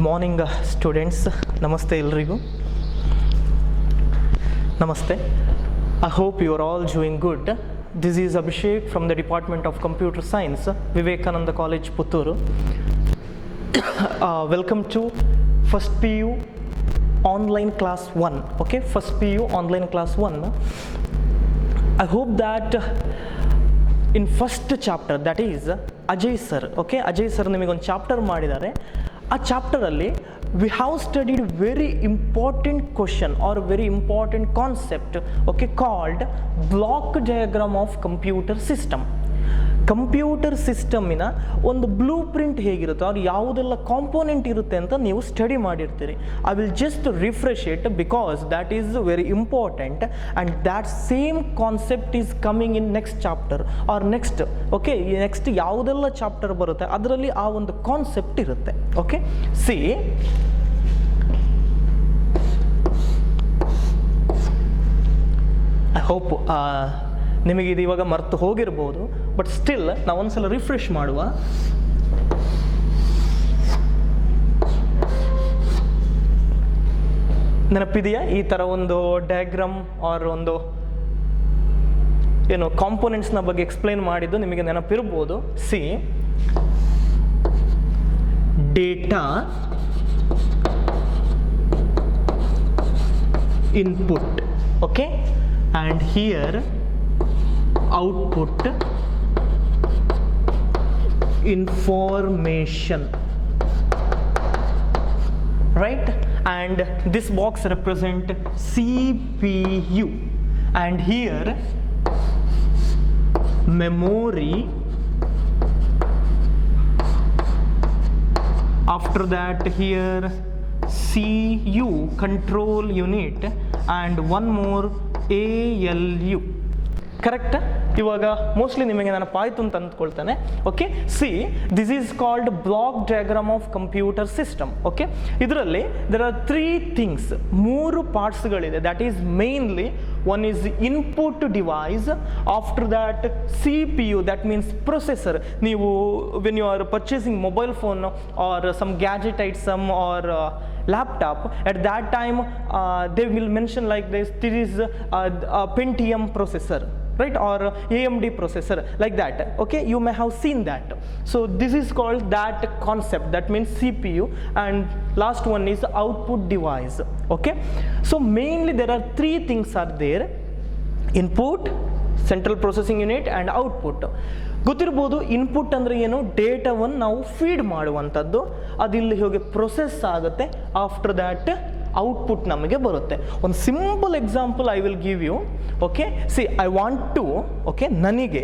Morning students, ನಮಸ್ತೆ ಎಲ್ರಿಗೂ. ನಮಸ್ತೆ. I hope you are all doing good. This is Abhishek from the Department of Computer Science, Vivekananda College, Puttur. Welcome to First PU Online Class 1. Okay, First PU Online Class 1. I hope that in first chapter, that is Ajay sir, okay, Ajay sir ನಿಮಗೆ ಒಂದು chapter ಮಾಡಿದ್ದಾರೆ. ಆ ಚಾಪ್ಟರಲ್ಲಿ we have studied very important question or very important concept, okay, called block diagram of computer system. Computer ಸಿಸ್ಟಮಿನ ಒಂದು blue print ಹೇಗಿರುತ್ತೆ, ಅವ್ರು ಯಾವುದೆಲ್ಲ component ಇರುತ್ತೆ ಅಂತ ನೀವು ಸ್ಟಡಿ ಮಾಡಿರ್ತೀರಿ. I will just refresh it because that is very important and that same concept is coming in next chapter or next. Okay, next ಯಾವುದೆಲ್ಲ ಚಾಪ್ಟರ್ ಬರುತ್ತೆ ಅದರಲ್ಲಿ ಆ ಒಂದು ಕಾನ್ಸೆಪ್ಟ್ ಇರುತ್ತೆ. ಓಕೆ, ಸಿ ಐ ಹೋಪ್ ನಿಮಗೆ ಇದು ಇವಾಗ ಮರೆತು ಹೋಗಿರ್ಬೋದು, ಬಟ್ ಸ್ಟಿಲ್ ನಾವು ಒಂದ್ಸಲ ರಿಫ್ರೆಶ್ ಮಾಡುವ. ನೆನಪಿದೆಯಾ ಈ ಥರ ಒಂದು ಡಯಾಗ್ರಾಮ್ ಆರ್ ಒಂದು ಏನು ಕಾಂಪೋನೆಂಟ್ಸ್ನ ಬಗ್ಗೆ ಎಕ್ಸ್ಪ್ಲೈನ್ ಮಾಡಿದ್ದು ನಿಮಗೆ ನೆನಪಿರ್ಬೋದು. See, data input, okay, and here output information, right? And this box represent CPU, and here memory, after that here CU, control unit, and one more ALU. Correct? ಇವಾಗ mostly ನಿಮಗೆ ನೆನಪಾಯಿತು ಅಂತ ಅಂದ್ಕೊಳ್ತಾನೆ. Okay, see, this is called block diagram of computer system. Okay, ಇದರಲ್ಲಿ there are 3 things, 3 ಪಾರ್ಟ್ಸ್ಗಳಿದೆ. That is mainly one is input device, after that CPU, that means processor. ನೀವು when you are purchasing mobile phone or some gadget item or laptop, at that time they will mention like this, there is a Pentium processor, right, or AMD processor, like that. Okay, you may have seen that. So this is called that concept, that means CPU, and last one is output device. Okay, so mainly there are 3 things are there: input, central processing unit, and output. ಗೊತ್ತಿರ್ಬೋದು input ಅಂದರೆ ಏನು, ಡೇಟಾವನ್ನು ನಾವು feed ಮಾಡುವಂಥದ್ದು, ಅದಿಲ್ಲಿ ಹೋಗಿ process ಆಗುತ್ತೆ. After that output ನಮಗೆ ಬರುತ್ತೆ. ಒಂದು simple example I will give you. Okay, see, I want to, okay, ನನಗೆ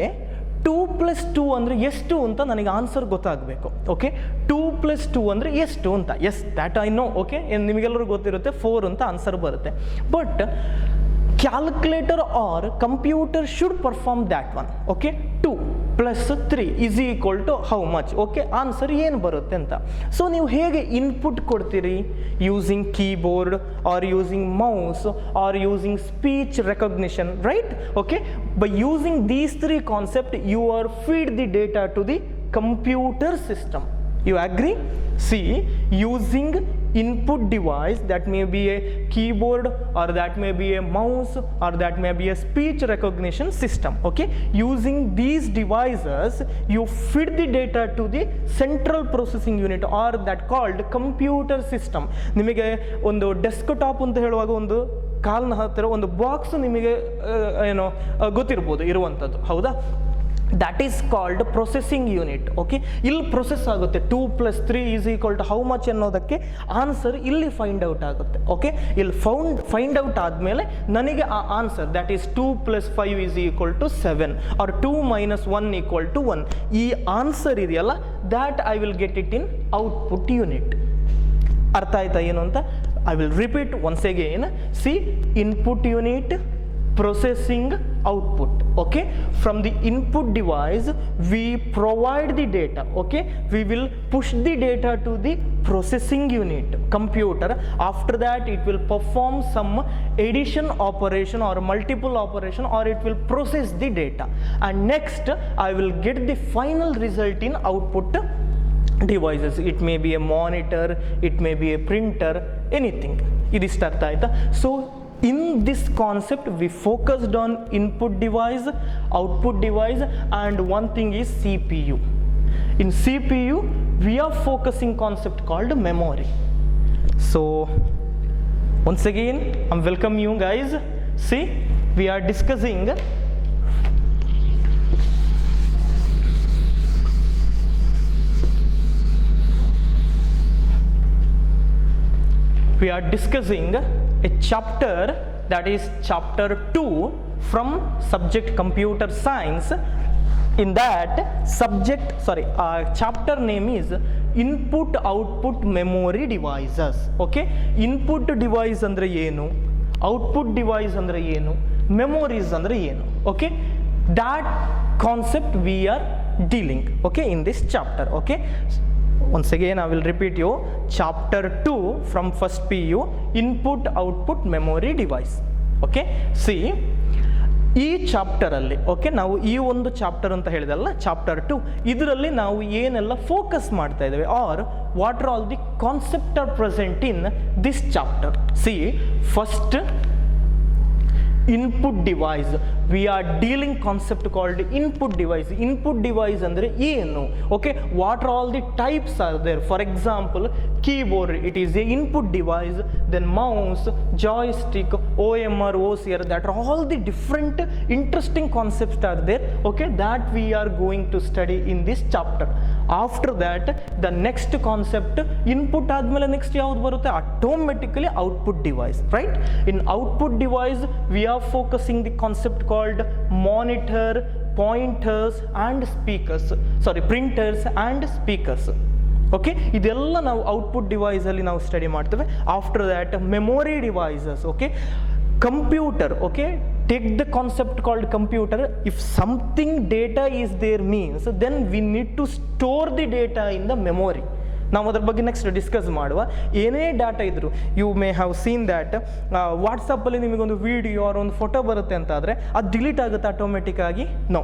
2+2 ಅಂದರೆ ಎಷ್ಟು ಅಂತ ನನಗೆ ಆನ್ಸರ್ ಗೊತ್ತಾಗಬೇಕು. ಓಕೆ, 2+2 ಅಂದರೆ ಎಷ್ಟು ಅಂತ. Yes, that I know. Okay, ನಿಮಗೆಲ್ಲರೂ ಗೊತ್ತಿರುತ್ತೆ 4 ಅಂತ ಆನ್ಸರ್ ಬರುತ್ತೆ. But calculator or computer should perform that one. Okay, 2 + 3 is equal to how much? Okay, answer ಏನು ಬರುತ್ತೆ ಅಂತ. ಸೊ ನೀವು ಹೇಗೆ ಇನ್ಪುಟ್ ಕೊಡ್ತೀರಿ? Using keyboard or using mouse or using speech recognition, right? Okay, by using these 3 concept you are feed the data to the computer system. You agree? See, using input device, that may be a keyboard or that may be a mouse or that may be a speech recognition system. Okay, using these devices you feed the data to the central processing unit or that called computer system. ನಿಮಗೆ ಒಂದು desktop ಅಂತ ಹೇಳುವಾಗ ಒಂದು ಕಾಲ್ನ ಹತ್ತಿರ ಒಂದು box ನಿಮಗೆ ಏನೋ ಗೊತ್ತಿರ್ಬೋದು ಇರುವಂಥದ್ದು, ಹೌದಾ? that is called processing unit. Okay, ಇಲ್ಲಿ ಪ್ರೊಸೆಸ್ ಆಗುತ್ತೆ. 2 + 3 is equal to how much ಅನ್ನೋದಕ್ಕೆ ಆನ್ಸರ್ ಇಲ್ಲಿ ಫೈಂಡ್ ಔಟ್ ಆಗುತ್ತೆ. ಓಕೆ, ಇಲ್ಲಿ ಫೈಂಡ್ ಔಟ್ ಆದಮೇಲೆ ನನಗೆ ಆ answer that is 2 + 5 is equal to 7 or 2 - 1 = 1. ಈ ಆನ್ಸರ್ ಇದೆಯಲ್ಲ, that I will get it in output unit. ಅರ್ಥ ಆಯ್ತಾ ಏನು ಅಂತ? I will repeat once again. C, input unit, processing, output. Okay, from the input device we provide the data. Okay, we will push the data to the processing unit, computer. After that it will perform some addition operation or multiple operation, or it will process the data, and next I will get the final result in output devices. It may be a monitor, it may be a printer, anything. ಇದಿಷ್ಟು ಅರ್ಥ ಆಯ್ತಾ? So in this concept we focused on input device, output device, and one thing is CPU. In CPU we are focusing concept called memory. So once again I'm welcome you guys. See, we are discussing a chapter, that is chapter 2 from subject computer science. In that subject, chapter name is input output memory devices. Okay, input device andre ಏನು, output device andre ಏನು, memories andre ಏನು. Okay, that concept we are dealing, okay, in this chapter. Okay, once again I will repeat you, chapter 2 from first PU, input output memory device. Okay, see, ಈ ಚಾಪ್ಟರಲ್ಲಿ okay ನಾವು ಈ ಒಂದು chapter ಅಂತ ಹೇಳಿದಲ್ಲ chapter 2, ಇದರಲ್ಲಿ ನಾವು ಏನೆಲ್ಲ ಫೋಕಸ್ ಮಾಡ್ತಾ ಇದ್ದೇವೆ, or what are all the concept are present in this chapter. See, first input device, we are dealing concept called input device. Input device andre ಏನು, okay, what are all the types are there? For example, keyboard, it is a input device, then mouse, joystick, OMR, OCR, that are all the different interesting concepts are there, okay, that we are going to study in this chapter. After that the next concept, input ಆದ್ಮೇಲೆ next ಯಾವ್ದು ಬರುತ್ತೆ, automatically output device, right? In output device we are focusing the concept called monitor, pointers and speakers, printers and speakers. Okay, ಇದೆಲ್ಲ ನಾವು output ಡಿವೈಸಲ್ಲಿ ನಾವು study ಮಾಡ್ತೇವೆ. After that memory devices, okay, computer, okay, take the concept called computer. If something data is there means then we need to store the data in the memory. ನಾವು ಅದ್ರ ಬಗ್ಗೆ next discuss ಮಾಡುವ. ಏನೇ data ಇದ್ರು, you may have seen that ವಾಟ್ಸಪ್ಪಲ್ಲಿ ನಿಮಗೊಂದು video R ಒಂದು photo ಬರುತ್ತೆ ಅಂತ ಆದರೆ ಅದು ಡಿಲೀಟ್ ಆಗುತ್ತೆ ಆಟೋಮೆಟಿಕ್ ಆಗಿ? No,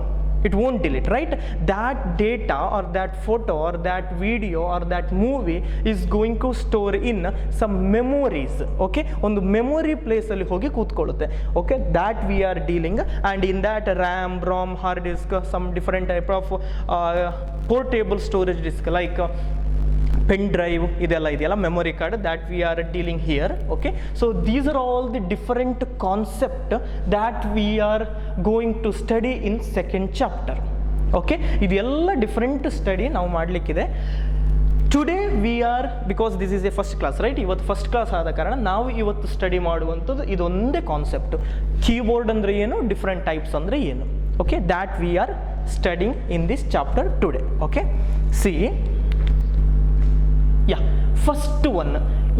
it won't delete, right? That data or that photo or that video or that movie is going to store in some memories, okay, ಒಂದು ಮೆಮೊರಿ ಪ್ಲೇಸಲ್ಲಿ ಹೋಗಿ ಕೂತ್ಕೊಳ್ಳುತ್ತೆ. Okay, that we are dealing, and in that RAM, ROM, hard disk, some different type of portable storage disk like pen drive, ಇದೆಲ್ಲ memory card, that we are dealing here. Okay, so these are all the different concept that we are going to study in second chapter. Okay, ಇದೆಲ್ಲ different study ನಾವು ಮಾಡಲಿಕ್ಕಿದೆ. Today we are, because this is a first class, right? ಇವತ್ತು first class ಆದ ಕಾರಣ ನಾವು ಇವತ್ತು study ಮಾಡುವಂಥದ್ದು ಇದೊಂದೇ ಕಾನ್ಸೆಪ್ಟ್. ಕೀಬೋರ್ಡ್ ಅಂದರೆ ಏನು, ಡಿಫರೆಂಟ್ ಟೈಪ್ಸ್ ಅಂದರೆ ಏನು, okay, that we are studying in this chapter today. Okay, C, yeah, first one,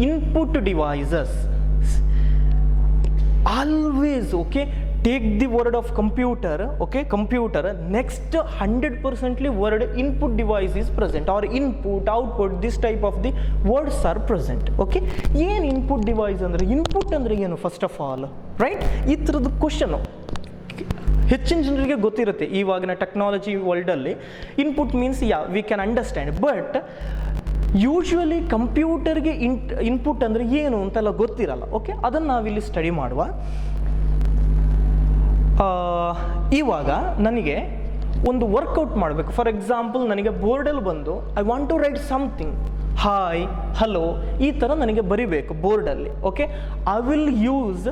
input devices. Always, okay, take the word of computer, okay, computer, next 100% word input device is present, or input, output, this type of the words are present. Okay, ಏನು input device ಅಂದರೆ, input ಅಂದರೆ ಏನು first of all, right? ಈ ಥರದ question ಹೆಚ್ಚಿನ ಜನರಿಗೆ ಗೊತ್ತಿರುತ್ತೆ. ಇವಾಗಿನ ಟೆಕ್ನಾಲಜಿ ವರ್ಲ್ಡಲ್ಲಿ input means we can understand, but usually ಕಂಪ್ಯೂಟರ್ಗೆ ಇನ್ಪುಟ್ ಅಂದರೆ ಏನು ಅಂತೆಲ್ಲ ಗೊತ್ತಿರಲ್ಲ. ಓಕೆ, ಅದನ್ನು ನಾವಿಲ್ಲಿ ಸ್ಟಡಿ ಮಾಡುವ. ಇವಾಗ ನನಗೆ ಒಂದು ವರ್ಕೌಟ್ ಮಾಡಬೇಕು. ಫಾರ್ ಎಕ್ಸಾಂಪಲ್, ನನಗೆ ಬೋರ್ಡಲ್ಲಿ ಬಂದು I want to write something, hi, hello, ಈ ಥರ ನನಗೆ ಬರಿಬೇಕು ಬೋರ್ಡಲ್ಲಿ. Okay, I will use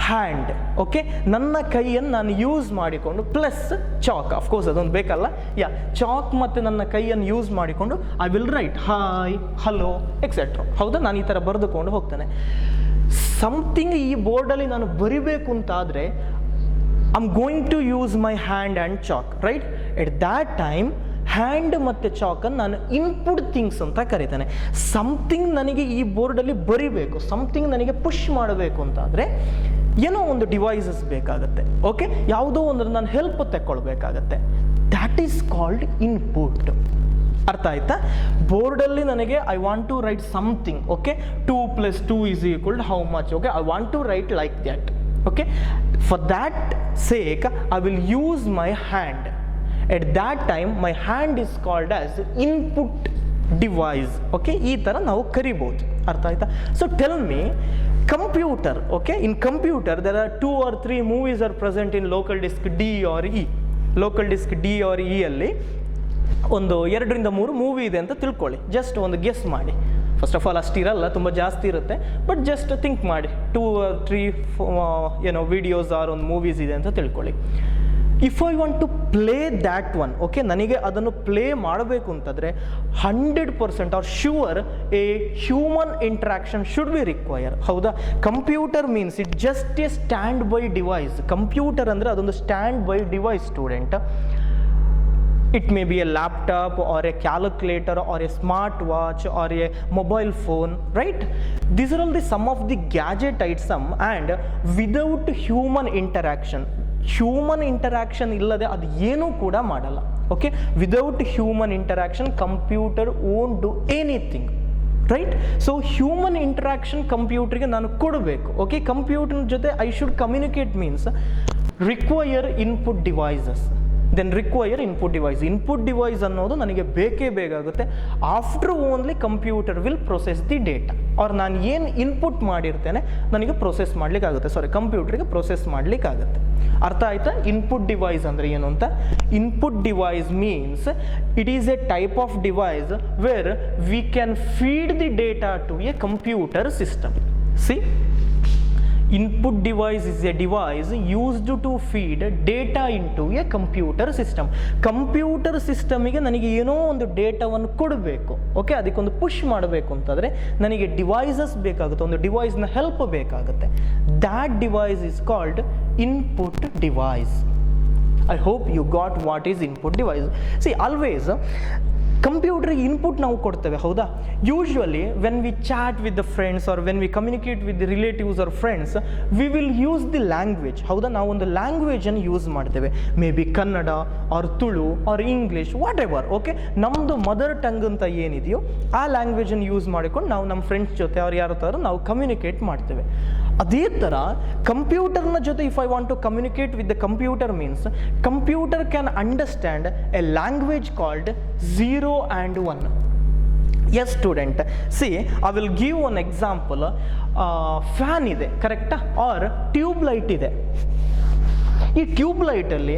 hand. Okay, ನನ್ನ ಕೈಯನ್ನು ನಾನು ಯೂಸ್ ಮಾಡಿಕೊಂಡು ಪ್ಲಸ್ ಚಾಕ್, ಅಫ್ಕೋರ್ಸ್ ಅದೊಂದು ಬೇಕಲ್ಲ, ಚಾಕ್ ಮತ್ತು ನನ್ನ ಕೈಯನ್ನು ಯೂಸ್ ಮಾಡಿಕೊಂಡು I will write hi, hello, etcetera. ಹೌದಾ? ನಾನು ಈ ಥರ ಬರೆದುಕೊಂಡು ಹೋಗ್ತೇನೆ. ಸಮಥಿಂಗ್ ಈ ಬೋರ್ಡಲ್ಲಿ ನಾನು ಬರಿಬೇಕು ಅಂತಾದರೆ I am going to use my hand and chalk, right? At that time hand ಮತ್ತು ಚಾಕನ್ನು ನಾನು ಇನ್ಪುಟ್ ಥಿಂಗ್ಸ್ ಅಂತ ಕರೀತಾನೆ. ಸಮಥಿಂಗ್ ನನಗೆ ಈ ಬೋರ್ಡಲ್ಲಿ ಬರಿಬೇಕು, ಸಮಥಿಂಗ್ ನನಗೆ ಪುಷ್ ಮಾಡಬೇಕು ಅಂತಾದರೆ ಏನೋ ಒಂದು ಡಿವೈಸಸ್ ಬೇಕಾಗುತ್ತೆ. ಓಕೆ, ಯಾವುದೋ ಒಂದು ನಾನು ಹೆಲ್ಪ್ ತಗೊಳ್ಬೇಕಾಗತ್ತೆ. That is called input. ಅರ್ಥ ಆಯ್ತಾ? ಬೋರ್ಡಲ್ಲಿ ನನಗೆ I want to write something, okay, 2 + 2 = how much, okay, I want to write like that. Okay, for that sake I will use my hand. At that time my hand is called as input device. Okay, ಈ ಥರ ನಾವು ಕರಿಬೋದು. ಅರ್ಥ ಆಯ್ತಾ? So tell me, computer, okay, in computer there are 2 or 3 movies are present in local disk D or E. Local disk D or E ಅಲ್ಲಿ ಒಂದು 2 ರಿಂದ 3 movie ಇದೆ ಅಂತ ತಿಳ್ಕೊಳ್ಳಿ. ಜಸ್ಟ್ ಒಂದು ಗೆಸ್ ಮಾಡಿ. ಫಸ್ಟ್ ಆಫ್ ಆಲ್ ಅಷ್ಟಿರಲ್ಲ, ತುಂಬ ಜಾಸ್ತಿ ಇರುತ್ತೆ. ಬಟ್ ಜಸ್ಟ್ ಥಿಂಕ್ ಮಾಡಿ, 2 or 3 ವಿಡಿಯೋಸ್ ಆರ್ ಒಂದು ಮೂವೀಸ್ ಇದೆ ಅಂತ ತಿಳ್ಕೊಳ್ಳಿ. If I want to play that one, okay, ನನಗೆ ಅದನ್ನು ಪ್ಲೇ ಮಾಡಬೇಕು ಅಂತಂದರೆ 100% are sure a human interaction should be require. ಹೌದಾ? Computer means it just a stand by device. Computer ಅಂದರೆ ಅದೊಂದು stand by device student. It may be a laptop or a calculator or a smart watch or a mobile phone, right? These are all the some of the gadget item, and without human interaction ಇಲ್ಲದೆ ಅದು ಏನೂ ಕೂಡ ಮಾಡಲ್ಲ. Okay, without human interaction computer won't do anything, right? So human interaction ಕಂಪ್ಯೂಟರ್ಗೆ ನಾನು ಕೊಡಬೇಕು. Okay, computer ಜೊತೆ I should communicate means require input devices. Then require input device. Input device ಅನ್ನೋದು ನನಗೆ ಬೇಕೇ ಬೇಕಾಗುತ್ತೆ. After only computer will process the data. ಅವ್ರು ನಾನು ಏನು ಇನ್ಪುಟ್ ಮಾಡಿರ್ತೇನೆ ನನಗೆ ಪ್ರೊಸೆಸ್ ಮಾಡಲಿಕ್ಕಾಗುತ್ತೆ. ಕಂಪ್ಯೂಟರ್ಗೆ ಪ್ರೊಸೆಸ್ ಮಾಡಲಿಕ್ಕಾಗುತ್ತೆ. ಅರ್ಥ ಆಯ್ತಾ? ಇನ್ಪುಟ್ ಡಿವೈಸ್ ಅಂದರೆ ಏನು ಅಂತ? Input device means it is a type of device where we can feed the data to a computer system. See, input device is a device used to feed data into a computer system. Computer ಸಿಸ್ಟಮಿಗೆ ನನಗೆ ಏನೋ ಒಂದು ಡೇಟಾವನ್ನು ಕೊಡಬೇಕು. Okay, ಅದಕ್ಕೊಂದು push ಮಾಡಬೇಕು ಅಂತಂದರೆ ನನಗೆ ಡಿವೈಸಸ್ ಬೇಕಾಗುತ್ತೆ, ಒಂದು ಡಿವೈಸ್ನ ಹೆಲ್ಪ್ ಬೇಕಾಗುತ್ತೆ. That device is called input device. I hope you got what is input device. See, always ಕಂಪ್ಯೂಟರ್ಗೆ ಇನ್ಪುಟ್ ನಾವು ಕೊಡ್ತೇವೆ. ಹೌದಾ? Usually when we chat with the friends or when we communicate with the relatives or friends, we will use the language. ಹೌದಾ? ನಾವೊಂದು ಲ್ಯಾಂಗ್ವೇಜನ್ನು use ಮಾಡ್ತೇವೆ. Maybe Kannada or Tulu or English, whatever. Okay, ನಮ್ಮದು mother tongue ಅಂತ ಏನಿದೆಯೋ ಆ ಲ್ಯಾಂಗ್ವೇಜನ್ನು use ಮಾಡಿಕೊಂಡು ನಾವು ನಮ್ಮ ಫ್ರೆಂಡ್ಸ್ ಜೊತೆ ಅವ್ರು ಯಾರ ಥರ ನಾವು ಕಮ್ಯುನಿಕೇಟ್ ಮಾಡ್ತೇವೆ. ಅದೇ ಥರ ಕಂಪ್ಯೂಟರ್ನ ಜೊತೆ if I want to communicate with the computer means computer can understand a language called 0 and 1. Yes student, see I will give one example. Fan ಇದೆ, ಕರೆಕ್ಟಾ? ಆರ್ ಟ್ಯೂಬ್ ಲೈಟ್ ಇದೆ. ಈ ಟ್ಯೂಬ್ ಲೈಟಲ್ಲಿ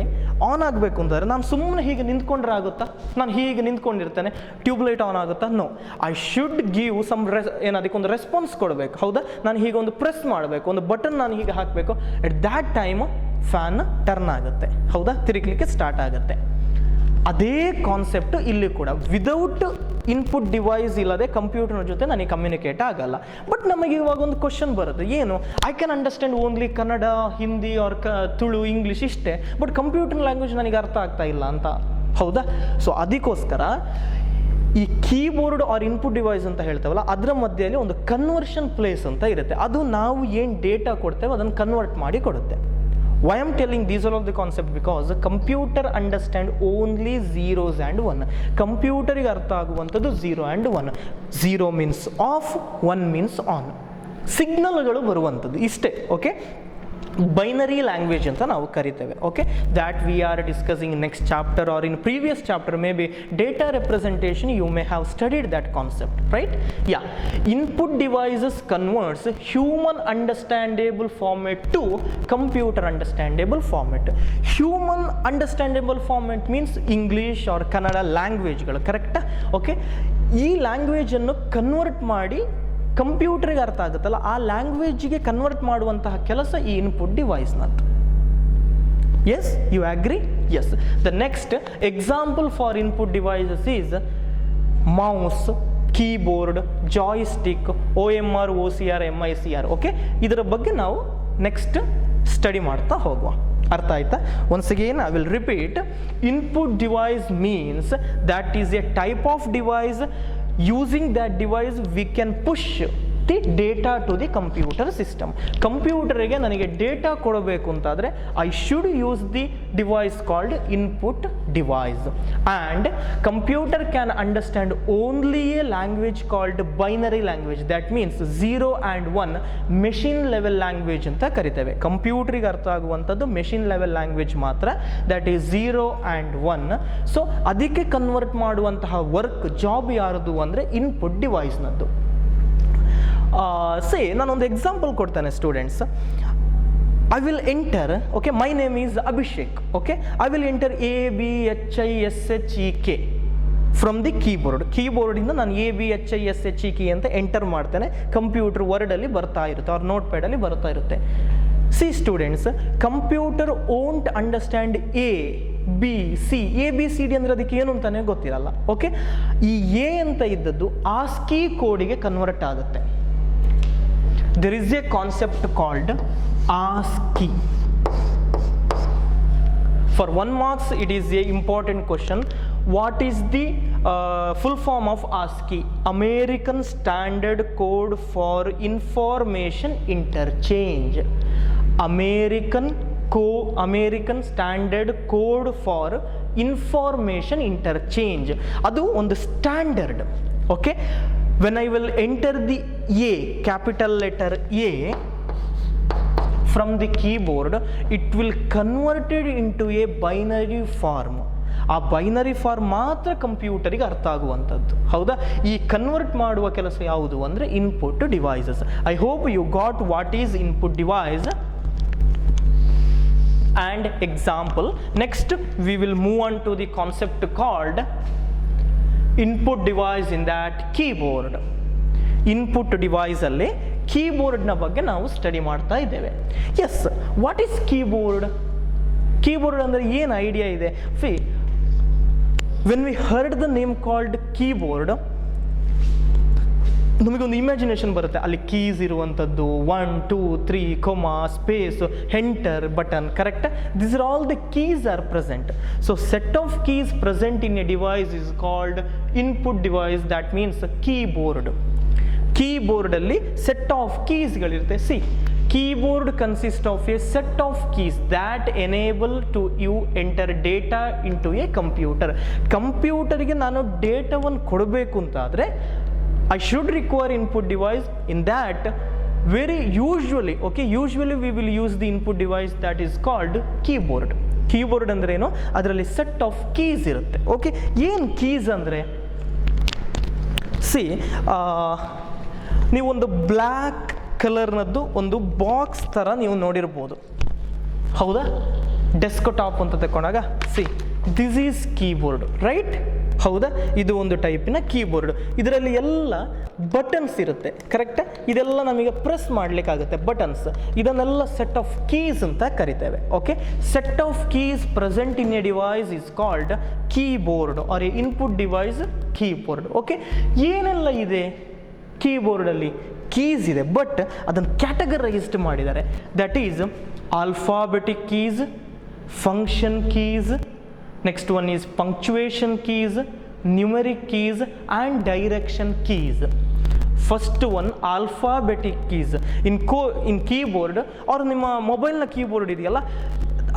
ಆನ್ ಆಗಬೇಕು ಅಂತಂದರೆ ನಾನು ಸುಮ್ಮನೆ ಹೀಗೆ ನಿಂತ್ಕೊಂಡ್ರೆ ಆಗುತ್ತಾ? ನಾನು ಹೀಗೆ ನಿಂತ್ಕೊಂಡಿರ್ತೇನೆ, ಟ್ಯೂಬ್ ಲೈಟ್ ಆನ್ ಆಗುತ್ತಾ? No. I should give some ಅದಕ್ಕೊಂದು ರೆಸ್ಪಾನ್ಸ್ ಕೊಡಬೇಕು. ಹೌದಾ? ನಾನು ಹೀಗೆ ಒಂದು ಪ್ರೆಸ್ ಮಾಡಬೇಕು, ಒಂದು ಬಟನ್ ನಾನು ಹೀಗೆ ಹಾಕಬೇಕು. ಎಟ್ ದ್ಯಾಟ್ ಟೈಮ್ ಫ್ಯಾನ್ ಟರ್ನ್ ಆಗುತ್ತೆ. ಹೌದಾ? ತಿರುಗಲಿಕ್ಕೆ ಸ್ಟಾರ್ಟ್ ಆಗುತ್ತೆ. ಅದೇ ಕಾನ್ಸೆಪ್ಟ್ ಇಲ್ಲಿ ಕೂಡ. ವಿದೌಟ್ ಇನ್ಪುಟ್ ಡಿವೈಸ್ ಇಲ್ಲದೆ ಕಂಪ್ಯೂಟರ್ನ ಜೊತೆ ನನಗೆ ಕಮ್ಯುನಿಕೇಟ್ ಆಗಲ್ಲ. ಬಟ್ ನಮಗೆ ಇವಾಗ ಒಂದು ಕ್ವಶನ್ ಬರುತ್ತೆ, ಏನು? I can understand only Kannada, Hindi or Tulu, English ಇಷ್ಟೇ. ಬಟ್ ಕಂಪ್ಯೂಟರ್ ಲ್ಯಾಂಗ್ವೇಜ್ ನನಗೆ ಅರ್ಥ ಆಗ್ತಾ ಇಲ್ಲ ಅಂತ. ಹೌದಾ? ಸೊ ಅದಕ್ಕೋಸ್ಕರ ಈ ಕೀಬೋರ್ಡ್ ಆರ್ ಇನ್ಪುಟ್ ಡಿವೈಸ್ ಅಂತ ಹೇಳ್ತೇವಲ್ಲ, ಅದರ ಮಧ್ಯದಲ್ಲಿ ಒಂದು ಕನ್ವರ್ಷನ್ ಪ್ಲೇಸ್ ಅಂತ ಇರುತ್ತೆ. ಅದು ನಾವು ಏನು ಡೇಟಾ ಕೊಡ್ತೇವೆ ಅದನ್ನು ಕನ್ವರ್ಟ್ ಮಾಡಿ ಕೊಡುತ್ತೆ. Why I am telling these are all the concept? Because computer understand only zeros and 1. ಕಂಪ್ಯೂಟರಿಗೆ ಅರ್ಥ ಆಗುವಂಥದ್ದು 0 and 1. 0 means off, 1 means on. ಸಿಗ್ನಲ್ಗಳು ಬರುವಂಥದ್ದು ಇಷ್ಟೇ. ಓಕೆ, ಬೈನರಿ ಲ್ಯಾಂಗ್ವೇಜ್ ಅಂತ ನಾವು ಕರಿತೇವೆ. Okay, that we are discussing next chapter or in previous chapter. Maybe data representation you may have studied that concept, right? Yeah, input devices converts human understandable format to computer understandable format. Human understandable format means English or Kannada ಲ್ಯಾಂಗ್ವೇಜ್ಗಳು, ಕರೆಕ್ಟಾ? Okay, ಈ ಲ್ಯಾಂಗ್ವೇಜನ್ನು convert ಮಾಡಿ ಕಂಪ್ಯೂಟರ್ಗೆ ಅರ್ಥ ಆಗುತ್ತಲ್ಲ, ಆ ಲ್ಯಾಂಗ್ವೇಜ್ಗೆ convert ಮಾಡುವಂತಹ ಕೆಲಸ ಈ ಇನ್ಪುಟ್ ಡಿವೈಸ್ನದ್ದು. Yes, you agree? Yes. The next example for input devices is mouse, keyboard, joystick, OMR, OCR, MICR. Okay, ಇದರ ಬಗ್ಗೆ ನಾವು ನೆಕ್ಸ್ಟ್ ಸ್ಟಡಿ ಮಾಡ್ತಾ ಹೋಗುವ. ಅರ್ಥ ಆಯ್ತಾ? Once again I will repeat. Input device means that is a type of device. Using that device we can push the data to the computer system. ಕಂಪ್ಯೂಟರಿಗೆ ನನಗೆ data ಕೊಡಬೇಕು ಅಂತಾದರೆ I should use the device called input device. And computer can understand only A language called binary language, that means 0 and 1 machine level language ಅಂತ ಕರಿತೇವೆ. ಕಂಪ್ಯೂಟರಿಗೆ ಅರ್ಥ ಆಗುವಂಥದ್ದು machine level language ಮಾತ್ರ, that is 0 and 1. So ಅದಕ್ಕೆ convert ಮಾಡುವಂತಹ work job ಯಾರದು ಅಂದರೆ input ಡಿವೈಸ್ನದ್ದು. ನಾನೊಂದು ಎಕ್ಸಾಂಪಲ್ ಕೊಡ್ತೇನೆ students. I will enter, okay, my name is Abhishek, okay, I will enter ABHISHEK from the ಕೀಬೋರ್ಡಿಂದ ನಾನು ABHISHEK ಅಂತ ಎಂಟರ್ ಮಾಡ್ತೇನೆ. ಕಂಪ್ಯೂಟರ್ ವರ್ಡಲ್ಲಿ ಬರ್ತಾ ಇರುತ್ತೆ, ಅವ್ರ ನೋಟ್ ಪ್ಯಾಡಲ್ಲಿ ಬರ್ತಾ ಇರುತ್ತೆ. C students, computer won't understand ABC ABCD ಅಂದರೆ ಅದಕ್ಕೆ ಏನು ಅಂತಾನೆ ಗೊತ್ತಿರಲ್ಲ. ಓಕೆ, ಈ ಎ ಅಂತ ಇದ್ದದ್ದು ಆಸ್ಕಿ ಕೋಡಿಗೆ ಕನ್ವರ್ಟ್ ಆಗುತ್ತೆ. There is A concept called ASCII. For 1 marks, it is a important question. What is the full form of ASCII? American Standard Code for Information Interchange. American Standard Code for Information Interchange. ಅದು ಒಂದು standard. Okay, when I will enter the A, capital letter A from the keyboard, it will converted into a binary form. ಆ binary form ಮಾತ್ರ ಕಂಪ್ಯೂಟರಿಗೆ ಅರ್ಥ ಆಗುವಂಥದ್ದು. ಹೌದಾ? ಈ convert ಮಾಡುವ ಕೆಲಸ ಯಾವುದು ಅಂದರೆ input devices. I hope you got what is input device and example. Next we will move on to the concept called input device in that keyboard. Input ಡಿವೈಸಲ್ಲಿ ಕೀಬೋರ್ಡ್ನ ಬಗ್ಗೆ ನಾವು ಸ್ಟಡಿ ಮಾಡ್ತಾ ಇದ್ದೇವೆ. Yes, what is keyboard? Keyboard ಅಂದರೆ ಏನು idea ಇದೆ? When we heard the name called keyboard, ನಮಗೊಂದು ಇಮ್ಯಾಜಿನೇಷನ್ ಬರುತ್ತೆ. ಅಲ್ಲಿ ಕೀಸ್ ಇರುವಂಥದ್ದು 1 2 3 comma space enter button, correct? This are all the keys are present. So set of keys present in a device is called input device, that means keyboard. ಕೀಬೋರ್ಡಲ್ಲಿ set of ಕೀಸ್ಗಳಿರುತ್ತೆ. See, keyboard consist of a set of keys that enable to you enter data into a computer. ಕಂಪ್ಯೂಟರಿಗೆ ನಾನು ಡೇಟಾವನ್ನು ಕೊಡಬೇಕು ಅಂತಾದರೆ I should require input device. In that, very usually we will use the input device that is called keyboard. Keyboard ಅಂದ್ರೆ ಏನು? ಅದರಲ್ಲಿ set of keys ಇರುತ್ತೆ. Okay, ಏನು ಕೀಸ್ ಅಂದರೆ, ಸಿ, ನೀವೊಂದು ಬ್ಲ್ಯಾಕ್ ಕಲರ್ನದ್ದು ಒಂದು ಬಾಕ್ಸ್ ಥರ ನೀವು ನೋಡಿರ್ಬೋದು. ಹೌದಾ? ಡೆಸ್ಕ್ ಟಾಪ್ ಅಂತ ತಗೊಂಡಾಗ, C, this is keyboard, right? ಹೌದಾ? ಇದು ಒಂದು ಟೈಪಿನ ಕೀಬೋರ್ಡ್. ಇದರಲ್ಲಿ ಎಲ್ಲ ಬಟನ್ಸ್ ಇರುತ್ತೆ, ಕರೆಕ್ಟ್? ಇದೆಲ್ಲ ನಮಗೆ ಪ್ರೆಸ್ ಮಾಡಲಿಕ್ಕಾಗುತ್ತೆ, ಬಟನ್ಸ್. ಇದನ್ನೆಲ್ಲ ಸೆಟ್ ಆಫ್ ಕೀಸ್ ಅಂತ ಕರಿತೇವೆ. Okay, set of keys present in a device is called keyboard or a input device keyboard. Okay, ಏನೆಲ್ಲ ಇದೆ ಕೀಬೋರ್ಡಲ್ಲಿ? ಕೀಸ್ ಇದೆ, ಬಟ್ ಅದನ್ನು ಕ್ಯಾಟಗರೈಸ್ಡ್ ಮಾಡಿದ್ದಾರೆ. That is alphabetic keys, function keys, next one is punctuation keys, numeric keys and direction keys. First one, alphabetic keys. in keyboard or ನಿಮ್ಮ ಮೊಬೈಲ್ನ keyboard ಇದೆಯಲ್ಲ,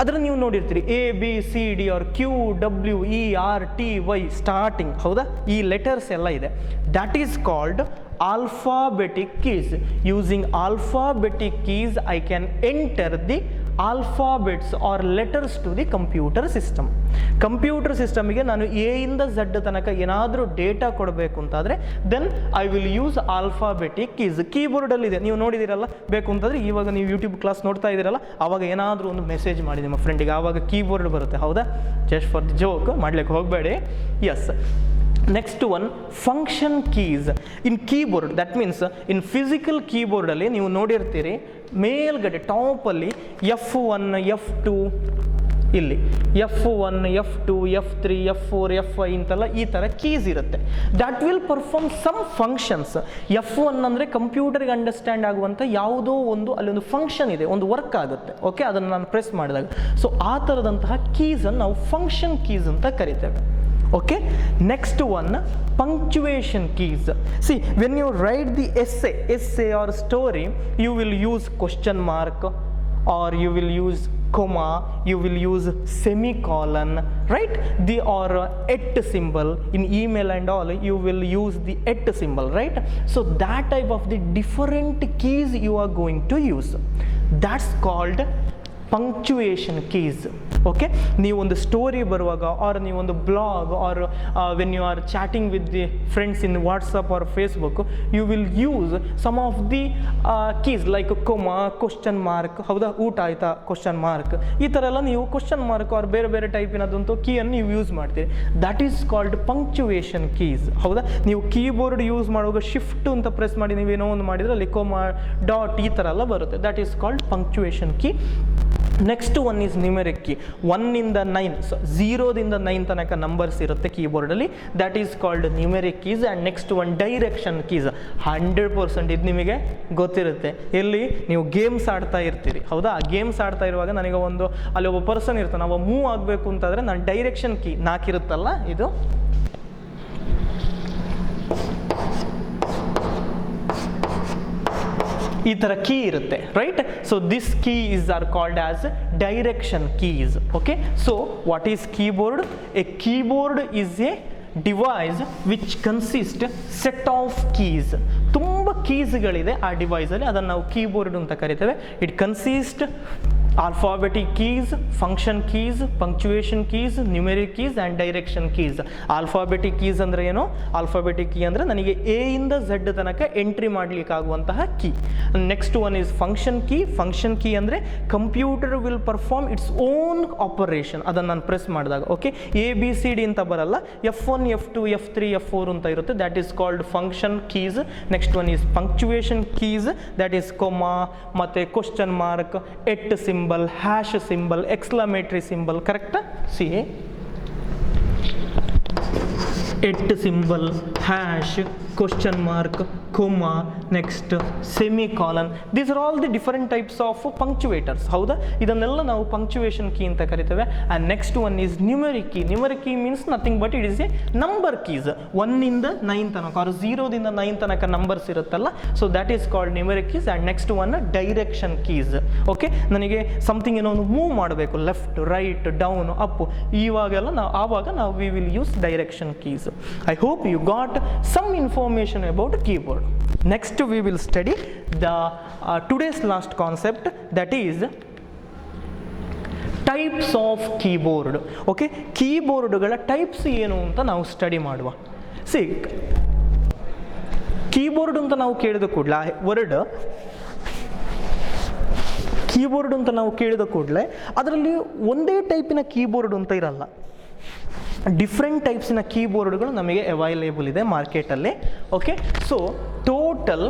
ಅದನ್ನು ನೀವು ನೋಡಿರ್ತೀರಿ ABCD or QWERTY ಸ್ಟಾರ್ಟಿಂಗ್. ಹೌದಾ? ಈ ಲೆಟರ್ಸ್ ಎಲ್ಲ ಇದೆ. That is called alphabetic keys. Using alphabetic keys I can enter the alphabets or letters to the computer system. Computer ಸಿಸ್ಟಮಿಗೆ ನಾನು ಎ ಇಂದ ಝಡ್ ತನಕ ಏನಾದರೂ ಡೇಟಾ ಕೊಡಬೇಕು ಅಂತಾದರೆ then I will use alphabetic keys. ಕೀಬೋರ್ಡಲ್ಲಿದೆ, ನೀವು ನೋಡಿದಿರಲ್ಲ. ಬೇಕು ಅಂತಂದರೆ ಇವಾಗ ನೀವು ಯೂಟ್ಯೂಬ್ ಕ್ಲಾಸ್ ನೋಡ್ತಾ ಇದ್ದೀರಲ್ಲ, ಆವಾಗ ಏನಾದರೂ ಒಂದು ಮೆಸೇಜ್ ಮಾಡಿ ನಿಮ್ಮ ಫ್ರೆಂಡಿಗೆ, ಆವಾಗ ಕೀಬೋರ್ಡ್ ಬರುತ್ತೆ. ಹೌದಾ? ಜಸ್ಟ್ ಫಾರ್ ದಿ ಜೋಕ್, ಮಾಡಲಿಕ್ಕೆ ಹೋಗಬೇಡಿ. Yes, next one, function keys in keyboard. That means in physical ಕೀಬೋರ್ಡಲ್ಲಿ ನೀವು ನೋಡಿರ್ತೀರಿ, ಮೇಲ್ಗಡೆ ಟಾಪಲ್ಲಿ F1 F2, ಇಲ್ಲಿ F1 F2 F3 F4 F5 ಇಂತೆಲ್ಲ ಈ ಥರ ಕೀಸ್ ಇರುತ್ತೆ. That will perform some functions. F1 ಅಂದರೆ ಕಂಪ್ಯೂಟರ್ಗೆ ಅಂಡರ್ಸ್ಟ್ಯಾಂಡ್ ಆಗುವಂಥ ಯಾವುದೋ ಒಂದು ಅಲ್ಲೊಂದು ಫಂಕ್ಷನ್ ಇದೆ, ಒಂದು ವರ್ಕ್ ಆಗುತ್ತೆ. ಓಕೆ, ಅದನ್ನು ನಾನು ಪ್ರೆಸ್ ಮಾಡಿದಾಗ, ಸೊ ಆ ಥರದಂತಹ ಕೀಸನ್ನು ನಾವು ಫಂಕ್ಷನ್ ಕೀಸ್ ಅಂತ ಕರಿತೇವೆ. Okay, next one, punctuation keys. See, when you write the essay or story, you will use question mark, or you will use comma, you will use semicolon, right? The or at symbol in email and all, you will use the at symbol, right? So that type of the different keys you are going to use, that's called punctuation keys. Okay, ನೀವೊಂದು story ಬರುವಾಗ, or ನೀವೊಂದು blog, or when you are chatting with the friends in WhatsApp or Facebook, you will use some of the keys like comma, question mark, ಹೌದಾ, ಊಟ ಆಯ್ತಾ question mark, ಈ ಥರ ಎಲ್ಲ ನೀವು ಕ್ವಶನ್ ಮಾರ್ಕ್ ಆರ್ ಬೇರೆ ಬೇರೆ ಟೈಪಿನದಂತೂ ಕೀಯನ್ನು ನೀವು ಯೂಸ್ ಮಾಡ್ತೀರಿ. That is called punctuation keys. ಹೌದಾ, ನೀವು ಕೀಬೋರ್ಡ್ ಯೂಸ್ ಮಾಡುವಾಗ ಶಿಫ್ಟ್ ಅಂತ ಪ್ರೆಸ್ ಮಾಡಿ ನೀವೇನೋ ಒಂದು ಮಾಡಿದರೆ ಅಲ್ಲಿ ಕೊಮಾ, ಡಾಟ್ ಈ ಥರ ಎಲ್ಲ ಬರುತ್ತೆ. That is called punctuation key. Next one is numeric key. 1 ಇಂದ 9, ಸೊ 0ದಿಂದ 9 ತನಕ ನಂಬರ್ಸ್ ಇರುತ್ತೆ ಕೀಬೋರ್ಡಲ್ಲಿ, that is called numeric keys. And next one direction keys. 100% ಇದು ನಿಮಗೆ ಗೊತ್ತಿರುತ್ತೆ. ಎಲ್ಲಿ ನೀವು ಗೇಮ್ಸ್ ಆಡ್ತಾ ಇರ್ತೀರಿ, ಹೌದಾ, ಆ ಗೇಮ್ಸ್ ಆಡ್ತಾ ಇರುವಾಗ ನನಗೆ ಅಲ್ಲಿ ಒಬ್ಬ ಪರ್ಸನ್ ಇರ್ತಾನೆ, ನಾವು ಮೂವ್ ಆಗಬೇಕು ಅಂತಂದರೆ ನಾನು ಡೈರೆಕ್ಷನ್ ಕೀ ನಾಕಿರುತ್ತಲ್ಲ, ಇದು ಈ ಥರ ಕೀ ಇರುತ್ತೆ, right? So this keys are called as direction keys. Okay, so what is keyboard? A keyboard is A device which consist set of keys. ತುಂಬ ಕೀಸ್ಗಳಿದೆ ಆ ಡಿವೈಸಲ್ಲಿ, ಅದನ್ನು ನಾವು ಕೀಬೋರ್ಡ್ ಅಂತ ಕರಿತೇವೆ. It consist alphabetic keys, function keys, punctuation keys, numeric keys and direction keys. Alphabetic keys ಅಂದರೆ ಏನು? Alphabetic key ಅಂದರೆ ನನಗೆ ಎ ಇಂದ ಝೆಡ್ ತನಕ ಎಂಟ್ರಿ ಮಾಡಲಿಕ್ಕಾಗುವಂತಹ key. Next one is function key. Function key ಅಂದರೆ computer will perform its own operation. ಅದನ್ನು ನಾನು ಪ್ರೆಸ್ ಮಾಡಿದಾಗ, ಓಕೆ, ABCD ಅಂತ ಬರಲ್ಲ, F1 F2 F3 F4 ಅಂತ ಇರುತ್ತೆ. That is called function keys. Next one is punctuation keys, that is comma, ಮತ್ತು question mark, at symbol, hash symbol, exclamatory symbol, correct? See, at symbol, hash, question mark, comma, next semicolon. These are all the different types of punctuators. ಹೌದಾ, ಇದನ್ನೆಲ್ಲ ನಾವು punctuation key ಅಂತ ಕರಿತೇವೆ. and next one is numeric key. numeric key means nothing but it is a number keys. 1 ಇಂದ 9 ತನಕ or 0ದಿಂದ 9 ತನಕ numbers ಇರುತ್ತಲ್ಲ, so that is called numeric keys. and next one direction keys. Okay, ನನಗೆ something ಏನೋ ಒಂದು move ಮಾಡಬೇಕು, left, right, down, up, ಇವಾಗೆಲ್ಲ ನಾವು we will use direction keys. I hope you got some information about keyboard. Next we will study the today's last concept, that is types of keyboard. Okay, ಕೀಬೋರ್ಡ್ಗಳ types ಏನು ಅಂತ ನಾವು study ಮಾಡುವ. C, keyboard ಅಂತ ನಾವು ಕೇಳಿದ ಕೂಡಲೇ word keyboard ಅಂತ ನಾವು ಕೇಳಿದ ಕೂಡಲೇ ಅದರಲ್ಲಿ ಒಂದೇ ಟೈಪಿನ ಕೀಬೋರ್ಡ್ ಅಂತ ಇರಲ್ಲ. ಡಿಫ್ರೆಂಟ್ ಟೈಪ್ಸಿನ ಕೀಬೋರ್ಡ್ಗಳು ನಮಗೆ ಅವೈಲೇಬಲ್ ಇದೆ ಮಾರ್ಕೆಟಲ್ಲಿ. Okay, so total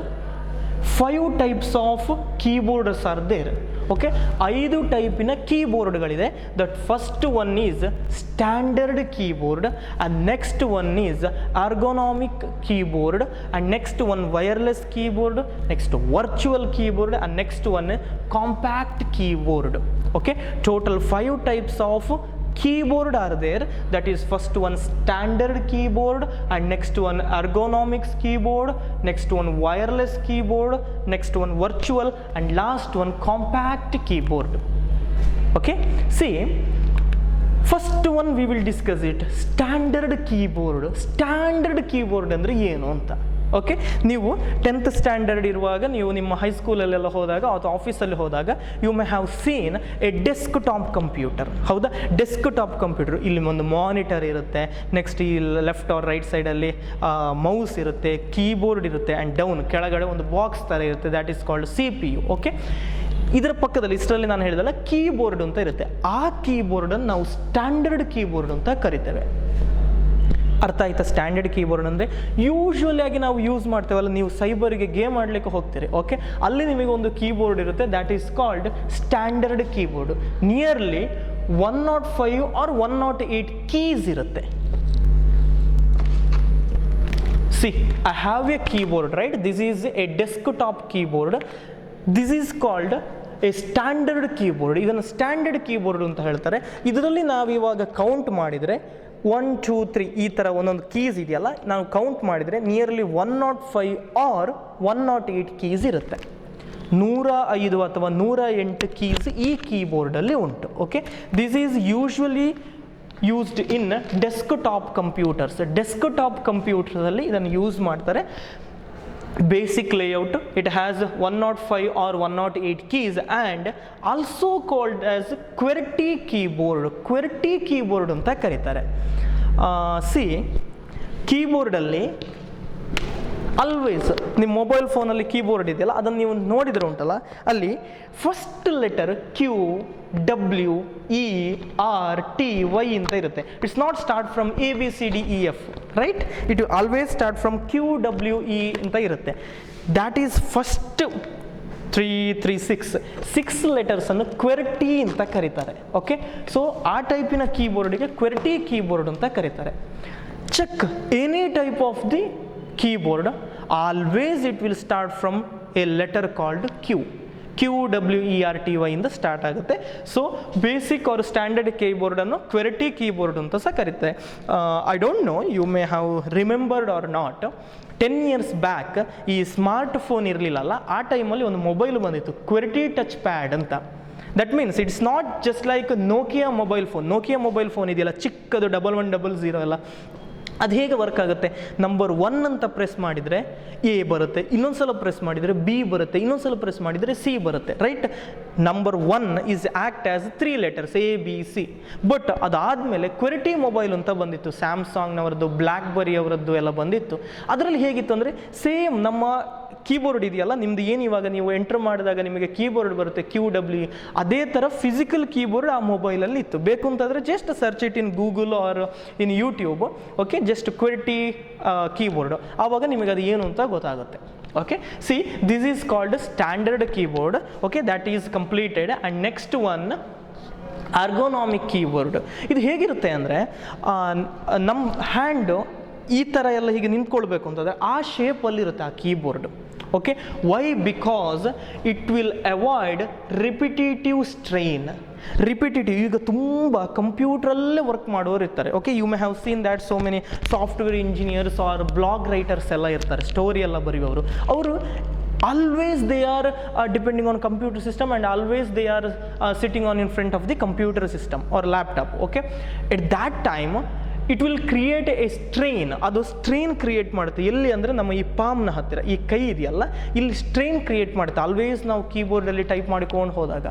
5 types of keyboards are there. Okay, 5 ಟೈಪಿನ ಕೀಬೋರ್ಡ್ಗಳಿದೆ. That first one is standard keyboard, and next one is ergonomic keyboard, and next one wireless keyboard, next virtual keyboard, and next one compact keyboard. Okay, total 5 types of keyboard are there. That is first one standard keyboard, and next one ergonomics keyboard, next one wireless keyboard, next one virtual, and last one compact keyboard. Okay, see, first one we will discuss it, standard keyboard. Standard keyboard ಅಂದ್ರೆ ಏನು ಅಂತ. Okay, ನೀವು 10th standard ಇರುವಾಗ, ನೀವು ನಿಮ್ಮ ಹೈಸ್ಕೂಲಲ್ಲೆಲ್ಲ ಹೋದಾಗ ಅಥವಾ ಆಫೀಸಲ್ಲಿ ಹೋದಾಗ, you may have seen a desktop computer. ಹೌದಾ, ಡೆಸ್ಕ್ ಟಾಪ್ ಕಂಪ್ಯೂಟರ್, ಇಲ್ಲಿ ಒಂದು ಮಾನಿಟರ್ ಇರುತ್ತೆ, ನೆಕ್ಸ್ಟ್ ಈ ಲೆಫ್ಟ್ ಆರ್ ರೈಟ್ ಸೈಡಲ್ಲಿ ಮೌಸ್ ಇರುತ್ತೆ, ಕೀಬೋರ್ಡ್ ಇರುತ್ತೆ, ಆ್ಯಂಡ್ ಡೌನ್ ಕೆಳಗಡೆ ಒಂದು ಬಾಕ್ಸ್ ಥರ ಇರುತ್ತೆ, that is called CPU. Okay, ಇದರ ಪಕ್ಕದಲ್ಲಿ ಇಷ್ಟರಲ್ಲಿ ನಾನು ಹೇಳಿದಲ್ಲ ಕೀಬೋರ್ಡ್ ಅಂತ ಇರುತ್ತೆ. ಆ ಕೀಬೋರ್ಡನ್ನು ನಾವು ಸ್ಟ್ಯಾಂಡರ್ಡ್ ಕೀಬೋರ್ಡ್ ಅಂತ ಕರಿತೇವೆ. ಅರ್ಥ ಆಯ್ತಾ? ಸ್ಟ್ಯಾಂಡರ್ಡ್ ಕೀಬೋರ್ಡ್ ಅಂದರೆ ಯೂಶ್ವಲಿ ಆಗಿ ನಾವು ಯೂಸ್ ಮಾಡ್ತೇವಲ್ಲ, ನೀವು ಸೈಬರ್ಗೆ ಗೇಮ್ ಆಡಲಿಕ್ಕೆ ಹೋಗ್ತೀರಿ, ಓಕೆ, ಅಲ್ಲಿ ನಿಮಗೆ ಒಂದು ಕೀಬೋರ್ಡ್ ಇರುತ್ತೆ, that is called standard keyboard. Nearly 105 or 108 keys ಇರುತ್ತೆ. See, I have a keyboard, right? This is a desktop keyboard. This is called a standard keyboard. ಇದನ್ನು ಸ್ಟ್ಯಾಂಡರ್ಡ್ ಕೀಬೋರ್ಡ್ ಅಂತ ಹೇಳ್ತಾರೆ. ಇದರಲ್ಲಿ ನಾವು ಇವಾಗ ಕೌಂಟ್ ಮಾಡಿದರೆ 1 2 3 ಈ ಥರ ಒಂದೊಂದು ಕೀಸ್ ಇದೆಯಲ್ಲ, ನಾವು ಕೌಂಟ್ ಮಾಡಿದರೆ ನಿಯರ್ಲಿ 105 ಆರ್ 108 ಕೀಸ್ ಇರುತ್ತೆ. 105 ಅಥವಾ 108 ಕೀಸ್ ಈ ಕೀಬೋರ್ಡಲ್ಲಿ ಉಂಟು. Okay, this is usually used in desktop computers. Desktop ಕಂಪ್ಯೂಟರ್ಸಲ್ಲಿ ಇದನ್ನು ಯೂಸ್ ಮಾಡ್ತಾರೆ. Basic layout, it has 105 or 108 keys and also called as QWERTY keyboard. QWERTY keyboard ಅಂತ ಕರೀತಾರೆ. ಸಿ ಕೀಬೋರ್ಡಲ್ಲಿ ಆಲ್ವೇಸ್ ನಿಮ್ಮ ಮೊಬೈಲ್ ಫೋನಲ್ಲಿ ಕೀಬೋರ್ಡ್ ಇದೆಯಲ್ಲ, ಅದನ್ನು ನೀವು ನೋಡಿದ್ರೆ ಉಂಟಲ್ಲ, ಅಲ್ಲಿ first letter Q W E R T Y ಅಂತ ಇರುತ್ತೆ. It's not start from ABCDEF, right? It always start from QWE ಅಂತ ಇರುತ್ತೆ. ದ್ಯಾಟ್ ಈಸ್ ಫಸ್ಟ್ 3 3 6 ಲೆಟರ್ಸನ್ನು QWERTY ಅಂತ ಕರೀತಾರೆ. ಓಕೆ, ಸೊ ಆ ಟೈಪಿನ ಕೀಬೋರ್ಡಿಗೆ QWERTY ಕೀಬೋರ್ಡ್ ಅಂತ ಕರೀತಾರೆ. Check any type of the keyboard, always it will start from a letter called Q. QWERTY ಇಂದ start ಆಗುತ್ತೆ. So basic or standard keyboard ಅನ್ನು QWERTY ಕೀಬೋರ್ಡ್ ಅಂತ ಸಹ ಕರೀತಾರೆ. I don't know, you may have remembered or not, 10 years back ಈ smart phone ಇರಲಿಲ್ಲಲ್ಲ, ಆ ಟೈಮಲ್ಲಿ ಒಂದು ಮೊಬೈಲ್ ಬಂದಿತ್ತು QWERTY ಟಚ್ ಪ್ಯಾಡ್ ಅಂತ. That means it's not just like Nokia mobile phone. Nokia mobile phone ಇದೆಯಲ್ಲ ಚಿಕ್ಕದು 1100 ಎಲ್ಲ, ಅದು ಹೇಗೆ ವರ್ಕ್ ಆಗುತ್ತೆ? ನಂಬರ್ 1 ಅಂತ ಪ್ರೆಸ್ ಮಾಡಿದರೆ ಎ ಬರುತ್ತೆ, ಇನ್ನೊಂದು ಸಲ ಪ್ರೆಸ್ ಮಾಡಿದರೆ ಬಿ ಬರುತ್ತೆ, ಇನ್ನೊಂದು ಸಲ ಪ್ರೆಸ್ ಮಾಡಿದರೆ ಸಿ ಬರುತ್ತೆ, right? Number 1 is act as 3 letters ABC. But ಅದಾದಮೇಲೆ QWERTY ಮೊಬೈಲ್ ಅಂತ ಬಂದಿತ್ತು, ಸ್ಯಾಮ್ಸಂಗ್ನವರದ್ದು, ಬ್ಲ್ಯಾಕ್ಬೆರಿ ಅವರದ್ದು ಎಲ್ಲ ಬಂದಿತ್ತು. ಅದರಲ್ಲಿ ಹೇಗಿತ್ತು ಅಂದರೆ ಸೇಮ್ ನಮ್ಮ ಕೀಬೋರ್ಡ್ ಇದೆಯಲ್ಲ ನಿಮ್ಮದು, ಏನು ಇವಾಗ ನೀವು ಎಂಟರ್ ಮಾಡಿದಾಗ ನಿಮಗೆ ಕೀಬೋರ್ಡ್ ಬರುತ್ತೆ QW, ಅದೇ ಥರ ಫಿಸಿಕಲ್ ಕೀಬೋರ್ಡ್ ಆ ಮೊಬೈಲಲ್ಲಿ ಇತ್ತು. ಬೇಕು ಅಂತಂದರೆ just search it in Google or in YouTube. Okay, just QWERTY keyboard, ಆವಾಗ ನಿಮಗೆ ಅದು ಏನು ಅಂತ ಗೊತ್ತಾಗುತ್ತೆ. Okay, see this is called standard keyboard. Okay, that is completed. And next one ergonomic keyboard. ಇದು ಹೇಗಿರುತ್ತೆ ಅಂದರೆ ನಮ್ಮ ಹ್ಯಾಂಡು ಈ ಥರ ಎಲ್ಲ ಹೀಗೆ ನಿಂತ್ಕೊಳ್ಬೇಕು ಅಂತಂದರೆ ಆ ಶೇಪಲ್ಲಿರುತ್ತೆ ಆ keyboard. Okay, why? Because it will avoid repetitive strain. Repetitive, ಈಗ ತುಂಬ ಕಂಪ್ಯೂಟ್ರಲ್ಲೇ ವರ್ಕ್ ಮಾಡೋರು ಇರ್ತಾರೆ. Okay, you may have seen that so many software engineers or blog writers ಎಲ್ಲ ಇರ್ತಾರೆ, ಸ್ಟೋರಿ ಎಲ್ಲ ಬರೆಯುವವರು. ಅವರು always they are depending on computer system and always they are sitting on in front of the computer system or laptop. Okay, at that time it will create A strain. ಅದು strain create ಮಾಡುತ್ತೆ. ಎಲ್ಲಿ ಅಂದರೆ ನಮ್ಮ ಈ ಪಾಮ್ನ ಹತ್ತಿರ, ಈ ಕೈ ಇದೆಯಲ್ಲ, ಇಲ್ಲಿ ಸ್ಟ್ರೈನ್ ಕ್ರಿಯೇಟ್ ಮಾಡುತ್ತೆ ಆಲ್ವೇಸ್ ನಾವು ಕೀಬೋರ್ಡಲ್ಲಿ ಟೈಪ್ ಮಾಡಿಕೊಂಡು ಹೋದಾಗ.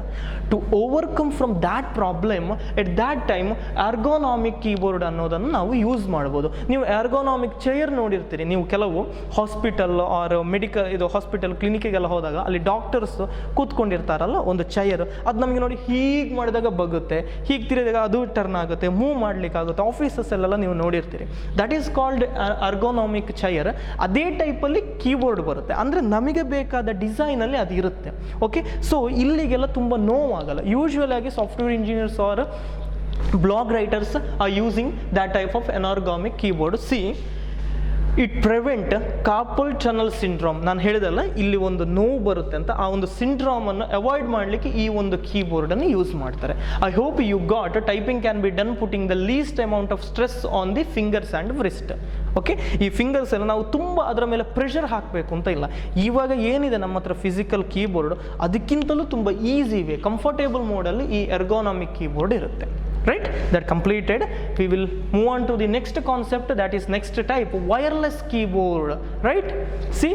To overcome from that problem at that time ergonomic keyboard ಅನ್ನೋದನ್ನು ನಾವು ಯೂಸ್ ಮಾಡ್ಬೋದು. ನೀವು ಆರ್ಗೋನಾಮಿಕ್ ಚೇರ್ ನೋಡಿರ್ತೀರಿ, ನೀವು ಕೆಲವು ಹಾಸ್ಪಿಟಲ್ ಆರ್ ಹಾಸ್ಪಿಟಲ್ ಕ್ಲಿನಿಕ್ಗೆಲ್ಲ ಹೋದಾಗ ಅಲ್ಲಿ ಡಾಕ್ಟರ್ಸ್ ಕೂತ್ಕೊಂಡಿರ್ತಾರಲ್ಲ ಒಂದು ಚೇರ್, ಅದು ನಮಗೆ ನೋಡಿ ಹೀಗೆ ಮಾಡಿದಾಗ ಬಗುತ್ತೆ, ಹೀಗೆ ತಿರುಗಿದಾಗ ಅದು ಟರ್ನ್ ಆಗುತ್ತೆ, ಮೂವ್ ಮಾಡಲಿಕ್ಕಾಗುತ್ತೆ. ಆಫೀಸಸ್ ಎಲ್ಲ ನೀವು ನೋಡಿರ್ತೀರಿ, ದಟ್ ಈಸ್ ಕಾಲ್ಡ್ ಆರ್ಗೋನಾಮಿಕ್ ಚೇರ್. ಅದೇ ಟೈಪಲ್ಲಿ ಕೀಬೋರ್ಡ್ ಬರುತ್ತೆ, ಅಂದರೆ ನಮಗೆ ಬೇಕಾದ ಡಿಸೈನಲ್ಲಿ ಅದು ಇರುತ್ತೆ. ಓಕೆ, ಸೊ ಇಲ್ಲಿಗೆಲ್ಲ ತುಂಬ ನೋವಾಗಲ್ಲ. ಯೂಶ್ವಲ್ ಆಗಿ software engineers or blog writers are using that type of ergonomic keyboard. See it prevent carpal tunnel syndrome. ನಾನು ಹೇಳಿದಲ್ಲ ಇಲ್ಲಿ ಒಂದು ನೋವು ಬರುತ್ತೆ ಅಂತ, ಆ ಒಂದು ಸಿಂಡ್ರೋಮನ್ನು ಅವಾಯ್ಡ್ ಮಾಡಲಿಕ್ಕೆ ಈ ಒಂದು ಕೀಬೋರ್ಡನ್ನು ಯೂಸ್ ಮಾಡ್ತಾರೆ. I hope you got typing can be done putting the least amount of stress on the fingers and wrist. Okay, ಈ ಫಿಂಗರ್ಸ್ ಎಲ್ಲ ನಾವು ತುಂಬ ಅದರ ಮೇಲೆ ಪ್ರೆಷರ್ ಹಾಕಬೇಕು ಅಂತ ಇಲ್ಲ. ಇವಾಗ ಏನಿದೆ ನಮ್ಮ ಹತ್ರ ಫಿಸಿಕಲ್ ಕೀಬೋರ್ಡ್, ಅದಕ್ಕಿಂತಲೂ ತುಂಬ ಈಸಿ ವೇ, ಕಂಫರ್ಟೇಬಲ್ ಮೋಡಲ್ಲಿ ಈ ಎರ್ಗೋನಾಮಿಕ್ ಕೀಬೋರ್ಡ್ ಇರುತ್ತೆ. Right, that completed. We will move on to the next concept, that is next type, wireless keyboard. Right, see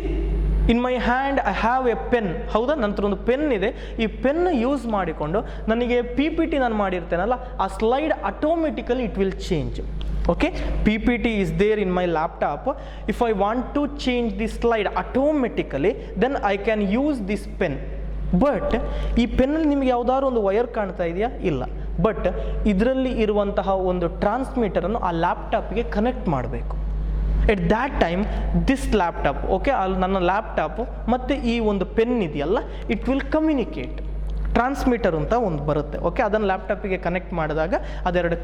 in my hand I have a pen. ಹೌದಾ, ನಂತರ ಒಂದು pen ಇದೆ. ಈ pen use ಮಾಡಿಕೊಂಡು ನನಗೆ PPT ನಾನು ಮಾಡಿರ್ತೇನಲ್ಲ, ಆ slide automatically it will change. Okay, PPT is there in my laptop. If I want to change the slide automatically, then I can use this pen. But ಈ ಪೆನ್ನಲ್ಲಿ ನಿಮಗೆ ಯಾವುದಾದ್ರು ಒಂದು ವಯರ್ ಕಾಣ್ತಾ ಇದೆಯಾ? ಇಲ್ಲ. ಬಟ್ ಇದರಲ್ಲಿ ಇರುವಂತಹ ಒಂದು ಟ್ರಾನ್ಸ್ಮಿಟರನ್ನು ಆ ಲ್ಯಾಪ್ಟಾಪ್ಗೆ ಕನೆಕ್ಟ್ ಮಾಡಬೇಕು. ಎಟ್ that time this laptop, okay, ಅಲ್ಲಿ ನನ್ನ ಲ್ಯಾಪ್ಟಾಪು ಮತ್ತು ಈ ಒಂದು ಪೆನ್ ಇದೆಯಲ್ಲ, ಇಟ್ ವಿಲ್ ಕಮ್ಯುನಿಕೇಟ್. ಟ್ರಾನ್ಸ್ಮಿಟರ್ ಅಂತ ಒಂದು ಬರುತ್ತೆ. ಓಕೆ, ಅದನ್ನು ಲ್ಯಾಪ್ಟಾಪಿಗೆ ಕನೆಕ್ಟ್ ಮಾಡಿದಾಗ ಅದೆರಡು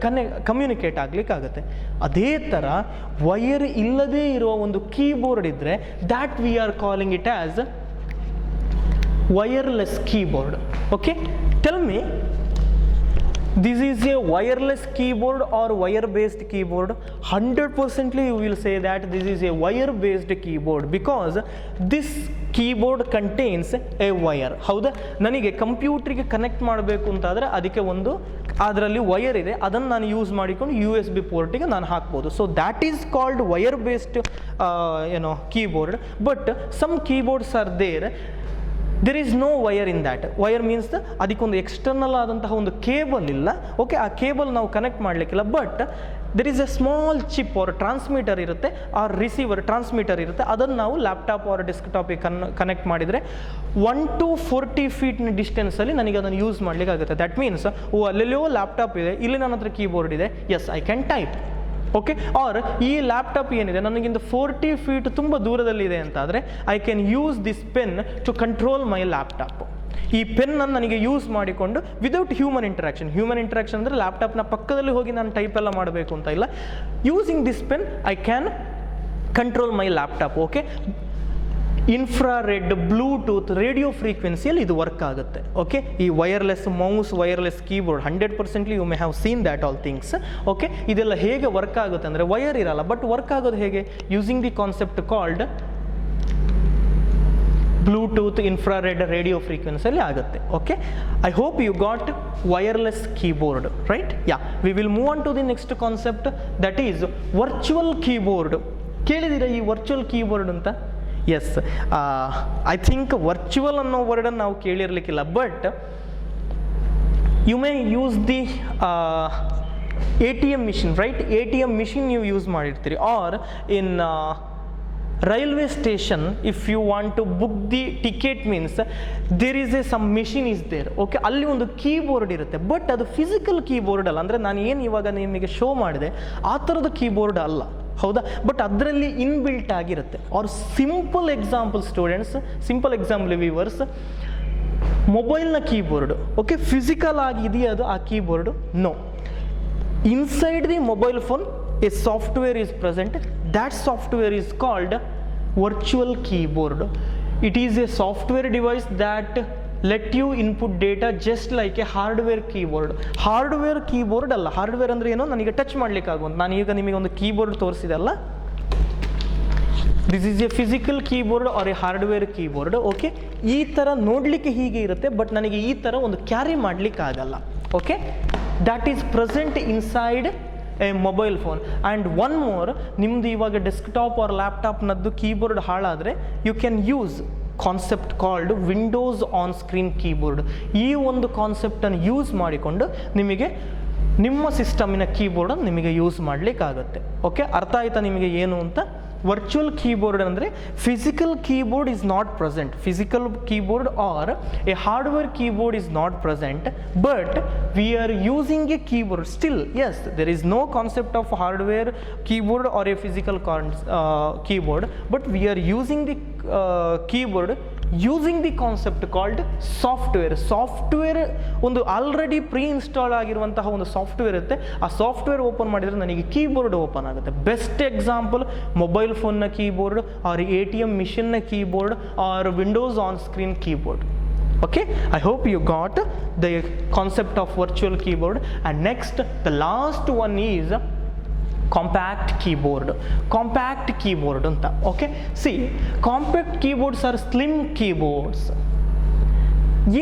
ಕಮ್ಯುನಿಕೇಟ್ ಆಗಲಿಕ್ಕಾಗುತ್ತೆ. ಅದೇ ಥರ ವಯರ್ ಇಲ್ಲದೇ ಇರುವ ಒಂದು ಕೀಬೋರ್ಡ್ ಇದ್ದರೆ that we are calling it as wireless keyboard. Okay, tell me This is a wireless keyboard or wire based keyboard. 100% you will say that this is a wire based keyboard because this keyboard contains a wire. ಹೌದಾ, ನನಗೆ ಕಂಪ್ಯೂಟರ್ಗೆ connect ಮಾಡಬೇಕು ಅಂತಾದರೆ ಅದಕ್ಕೆ ಒಂದು ಅದರಲ್ಲಿ wire ಇದೆ, ಅದನ್ನು ನಾನು ಯೂಸ್ ಮಾಡಿಕೊಂಡು USB ಪೋರ್ಟಿಗೆ ನಾನು ಹಾಕ್ಬೋದು. So that is called wire based keyboard. But some keyboards are there there is no wire in that. Wire means ಅದಕ್ಕೊಂದು ಎಕ್ಸ್ಟರ್ನಲ್ ಆದಂತಹ ಒಂದು ಕೇಬಲ್ ಇಲ್ಲ. ಓಕೆ, ಆ ಕೇಬಲ್ ನಾವು ಕನೆಕ್ಟ್ ಮಾಡಲಿಕ್ಕಿಲ್ಲ. But there is a small chip or transmitter ಇರುತ್ತೆ, or receiver transmitter ಇರುತ್ತೆ, ಅದನ್ನು ನಾವು ಲ್ಯಾಪ್ಟಾಪ್ ಆರ್ ಡೆಸ್ಕ್ಟಾಪಿಗೆ ಕನೆಕ್ಟ್ ಮಾಡಿದರೆ 1 to 40 ಫೀಟ್ನ ಡಿಸ್ಟೆನ್ಸಲ್ಲಿ ನನಗೆ ಅದನ್ನು ಯೂಸ್ ಮಾಡಲಿಕ್ಕೆ ಆಗುತ್ತೆ. ದ್ಯಾಟ್ ಮೀನ್ಸ್ ಅಲ್ಲೆಲ್ಲೋ ಲ್ಯಾಪ್ಟಾಪ್ ಇದೆ, ಇಲ್ಲಿ ನನ್ನ ಹತ್ರ ಕೀಬೋರ್ಡ್ ಇದೆ, yes I can type. Okay, or ಈ ಲ್ಯಾಪ್ಟಾಪ್ ಏನಿದೆ ನನಗಿಂತ 40 ಫೀಟ್ ತುಂಬ ದೂರದಲ್ಲಿದೆ ಅಂತಾದರೆ I can use this pen to control my laptop. ಈ ಪೆನ್ನನ್ನು ನನಗೆ ಯೂಸ್ ಮಾಡಿಕೊಂಡು ವಿದೌಟ್ ಹ್ಯೂಮನ್ ಇಂಟ್ರಾಕ್ಷನ್ ಅಂದರೆ ಲ್ಯಾಪ್ಟಾಪ್ನ ಪಕ್ಕದಲ್ಲಿ ಹೋಗಿ ನಾನು ಟೈಪ್ ಎಲ್ಲ ಮಾಡಬೇಕು ಅಂತ ಇಲ್ಲ. Using this pen I can control my laptop. Okay, infrared, Bluetooth, radio ಫ್ರೀಕ್ವೆನ್ಸಿಯಲ್ಲಿ ಇದು ವರ್ಕ್ ಆಗುತ್ತೆ. ಓಕೆ, ಈ wireless mouse, wireless keyboard 100% you may have seen that all things. Okay, ಇದೆಲ್ಲ ಹೇಗೆ ವರ್ಕ್ ಆಗುತ್ತೆ ಅಂದರೆ ವೈರ್ ಇರಲ್ಲ, ಬಟ್ ವರ್ಕ್ ಆಗೋದು ಹೇಗೆ? Using the concept called Bluetooth, infrared, radio ಫ್ರೀಕ್ವೆನ್ಸಿಯಲ್ಲಿ ಆಗುತ್ತೆ. Okay, I hope you got wireless keyboard, right? Yeah, we will move on to the next concept, that is virtual keyboard. ಕೇಳಿದ್ದೀರಾ ಈ virtual keyboard ಅಂತ? Yes, I think virtual ಅನ್ನೋ ವರ್ಡನ್ನು ನಾವು ಕೇಳಿರಲಿಕ್ಕಿಲ್ಲ. But you may use the ATM machine, right? ATM machine ನೀವು use ಮಾಡಿರ್ತೀರಿ. Or in railway station if you want to book the ticket means there is some machine is there. Okay, ಅಲ್ಲಿ ಒಂದು keyboard ಇರುತ್ತೆ, but ಅದು physical keyboard ಅಲ್ಲ. ಅಂದರೆ ನಾನು ಏನು ಇವಾಗ ನಿಮಗೆ ಶೋ ಮಾಡಿದೆ ಆ ಥರದ ಕೀಬೋರ್ಡ್ ಅಲ್ಲ, ಹೌದಾ? ಬಟ್ ಅದರಲ್ಲಿ ಇನ್ಬಿಲ್ಟ್ ಆಗಿರುತ್ತೆ. Or simple example students, simple example viewers, ಮೊಬೈಲ್ನ ಕೀಬೋರ್ಡ್ ಓಕೆ ಫಿಸಿಕಲ್ ಆಗಿದೆಯಾ ಅದು ಆ keyboard? No. Inside the mobile phone a software is present. That software is called virtual keyboard. It is a software device that let you input data just like a hardware keyboard. Hardware keyboard ಅಲ್ಲ. Hardware ಅಂದರೆ ಏನೋ ನನಗೆ touch ಮಾಡಲಿಕ್ಕೆ ಆಗುವಂಥ. ನಾನು ಈಗ ನಿಮಗೆ ಒಂದು ಕೀಬೋರ್ಡ್ ತೋರಿಸಿದಲ್ಲ, this is a physical keyboard or a hardware keyboard. Okay, ಈ ಥರ ನೋಡಲಿಕ್ಕೆ ಹೀಗೆ ಇರುತ್ತೆ, ಬಟ್ ನನಗೆ ಈ ಥರ ಒಂದು ಕ್ಯಾರಿ ಮಾಡಲಿಕ್ಕೆ ಆಗಲ್ಲ. Okay, that is present inside a mobile phone. And one more, ನಿಮ್ಮದು ಇವಾಗ ಡೆಸ್ಕ್ಟಾಪ್ ಆರ್ ಲ್ಯಾಪ್ಟಾಪ್ನದ್ದು ಕೀಬೋರ್ಡ್ ಹಾಳಾದರೆ you can use concept called Windows on screen keyboard. ಈ ಒಂದು ಕಾನ್ಸೆಪ್ಟನ್ನು ಯೂಸ್ ಮಾಡಿಕೊಂಡು ನಿಮಗೆ ನಿಮ್ಮ ಸಿಸ್ಟಮಿನ ಕೀಬೋರ್ಡನ್ನು ನಿಮಗೆ ಯೂಸ್ ಮಾಡಲಿಕ್ಕಾಗತ್ತೆ. ಓಕೆ, ಅರ್ಥ ಆಯ್ತಾ ನಿಮಗೆ ಏನು ಅಂತ? ವರ್ಚುವಲ್ ಕೀಬೋರ್ಡ್ ಅಂದರೆ physical keyboard is not present. Physical keyboard or a hardware keyboard is not present, but we are using a keyboard still. Yes, there is no concept of hardware keyboard or a physical keyboard, but we are using the keyboard using the concept called software. Software ಒಂದು already pre install ಆಗಿರುವಂತಹ ಒಂದು software ಇರುತ್ತೆ. ಆ software open ಮಾಡಿದರೆ ನನಗೆ keyboard open ಆಗುತ್ತೆ. Best example mobile ಫೋನ್ನ keyboard or ATM ಮಿಷಿನ್ನ keyboard or Windows on screen keyboard. Okay, I hope you got the concept of virtual keyboard. And next, the last one is compact keyboard. Compact keyboard anta. Okay, see, compact keyboards are slim keyboards.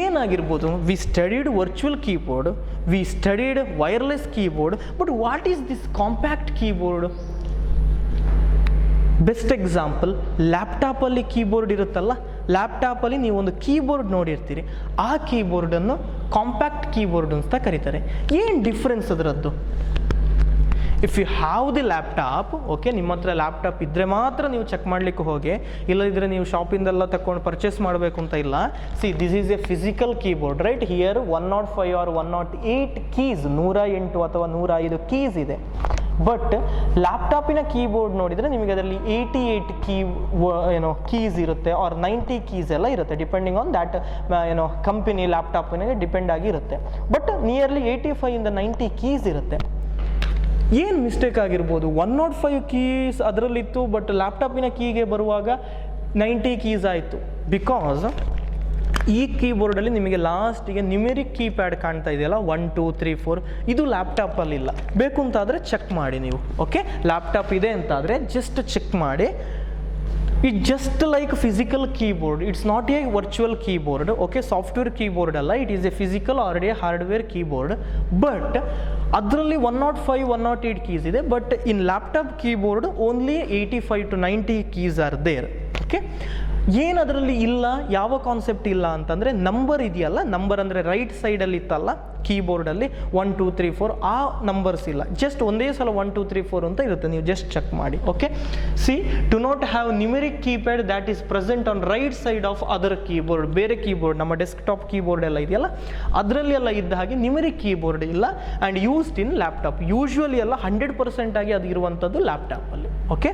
ಏನಾಗಿರ್ಬೋದು? We studied virtual keyboard, we studied wireless keyboard, but what is this compact keyboard? Best example, ಲ್ಯಾಪ್ಟಾಪಲ್ಲಿ keyboard ಇರುತ್ತಲ್ಲ, ಲ್ಯಾಪ್ಟಾಪಲ್ಲಿ ನೀವು ಒಂದು keyboard ನೋಡಿರ್ತೀರಿ, ಆ ಕೀಬೋರ್ಡನ್ನು compact keyboard ಅಂತ ಕರೀತಾರೆ. ಏನು ಡಿಫ್ರೆನ್ಸ್ ಅದರದ್ದು? If you have the laptop, okay, ನಿಮ್ಮ ಹತ್ರ ಲ್ಯಾಪ್ಟಾಪ್ ಇದ್ದರೆ ಮಾತ್ರ ನೀವು ಚೆಕ್ ಮಾಡಲಿಕ್ಕೆ ಹೋಗಿ, ಇಲ್ಲದಿದ್ದರೆ ನೀವು ಶಾಪಿಂದೆಲ್ಲ ತಗೊಂಡು ಪರ್ಚೇಸ್ ಮಾಡಬೇಕು ಅಂತ ಇಲ್ಲ. See, this is a physical keyboard, right? Here 105 or 108 keys, 108 ಅಥವಾ 105 ಕೀಸ್ ಇದೆ. ಬಟ್ ಲ್ಯಾಪ್ಟಾಪಿನ ಕೀಬೋರ್ಡ್ ನೋಡಿದರೆ ನಿಮಗೆ ಅದರಲ್ಲಿ 88 ಕೀಸ್ ಇರುತ್ತೆ, ಆರ್ 90 ಕೀಸ್ ಎಲ್ಲ ಇರುತ್ತೆ, ಡಿಪೆಂಡಿಂಗ್ ಆನ್ ದ್ಯಾಟ್ ಕಂಪನಿ ಲ್ಯಾಪ್ಟಾಪಿನಿಗೆ ಡಿಪೆಂಡ್ ಆಗಿರುತ್ತೆ. ಬಟ್ ನಿಯರ್ಲಿ 85 ಇಂದ 90 ಕೀಸ್ ಇರುತ್ತೆ. ಏನು ಮಿಸ್ಟೇಕ್ ಆಗಿರ್ಬೋದು? 105 ಕೀಸ್ ಅದರಲ್ಲಿತ್ತು, ಬಟ್ ಲ್ಯಾಪ್ಟಾಪಿನ ಕೀಗೆ ಬರುವಾಗ 90 ಕೀಸ್ ಆಯಿತು. ಬಿಕಾಸ್ ಈ ಕೀಬೋರ್ಡಲ್ಲಿ ನಿಮಗೆ ಲಾಸ್ಟಿಗೆ ನ್ಯೂಮೆರಿಕ್ ಕೀಪ್ಯಾಡ್ ಕಾಣ್ತಾ ಇದೆಯಲ್ಲ 1 2 3 4 ಇದು ಲ್ಯಾಪ್ಟಾಪಲ್ಲಿ ಇಲ್ಲ. ಬೇಕು ಅಂತಾದರೆ ಚೆಕ್ ಮಾಡಿ ನೀವು. ಓಕೆ, ಲ್ಯಾಪ್ಟಾಪ್ ಇದೆ ಅಂತಾದರೆ ಜಸ್ಟ್ ಚೆಕ್ ಮಾಡಿ. It just like physical keyboard, it's not a virtual keyboard. Okay, software keyboard ಅಲ್ಲ, it is a physical or a hardware keyboard. But ಅದರಲ್ಲಿ 105 108 ಕೀಸ್ ಇದೆ. But in laptop keyboard only 85 to 90 keys are there. Okay, ಏನು ಅದರಲ್ಲಿ ಇಲ್ಲ, ಯಾವ concept ಇಲ್ಲ ಅಂತಂದರೆ number ಇದೆಯಲ್ಲ, ನಂಬರ್ ಅಂದರೆ ರೈಟ್ ಸೈಡಲ್ಲಿ ಇತ್ತಲ್ಲ ಕೀಬೋರ್ಡಲ್ಲಿ 1 2 3 4 ಆ ನಂಬರ್ಸ್ ಇಲ್ಲ. ಜಸ್ಟ್ ಒಂದೇ ಸಲ 1 2 3 4 ಅಂತ ಇರುತ್ತೆ, ನೀವು ಜಸ್ಟ್ ಚೆಕ್ ಮಾಡಿ. Okay, see to not have numeric keypad that is present on right side of other keyboard. ಬೇರೆ ಕೀಬೋರ್ಡ್ ನಮ್ಮ ಡೆಸ್ಕ್ಟಾಪ್ ಕೀಬೋರ್ಡ್ ಎಲ್ಲ ಇದೆಯಲ್ಲ ಅದರಲ್ಲಿ ಎಲ್ಲ ಇದ್ದ ಹಾಗೆ ನ್ಯೂಮೆರಿಕ್ ಕೀಬೋರ್ಡ್ ಇಲ್ಲ. And used in laptop. Usually ಎಲ್ಲ 100% ಆಗಿ ಅದು ಇರುವಂಥದ್ದು ಲ್ಯಾಪ್ಟಾಪಲ್ಲಿ. ಓಕೆ,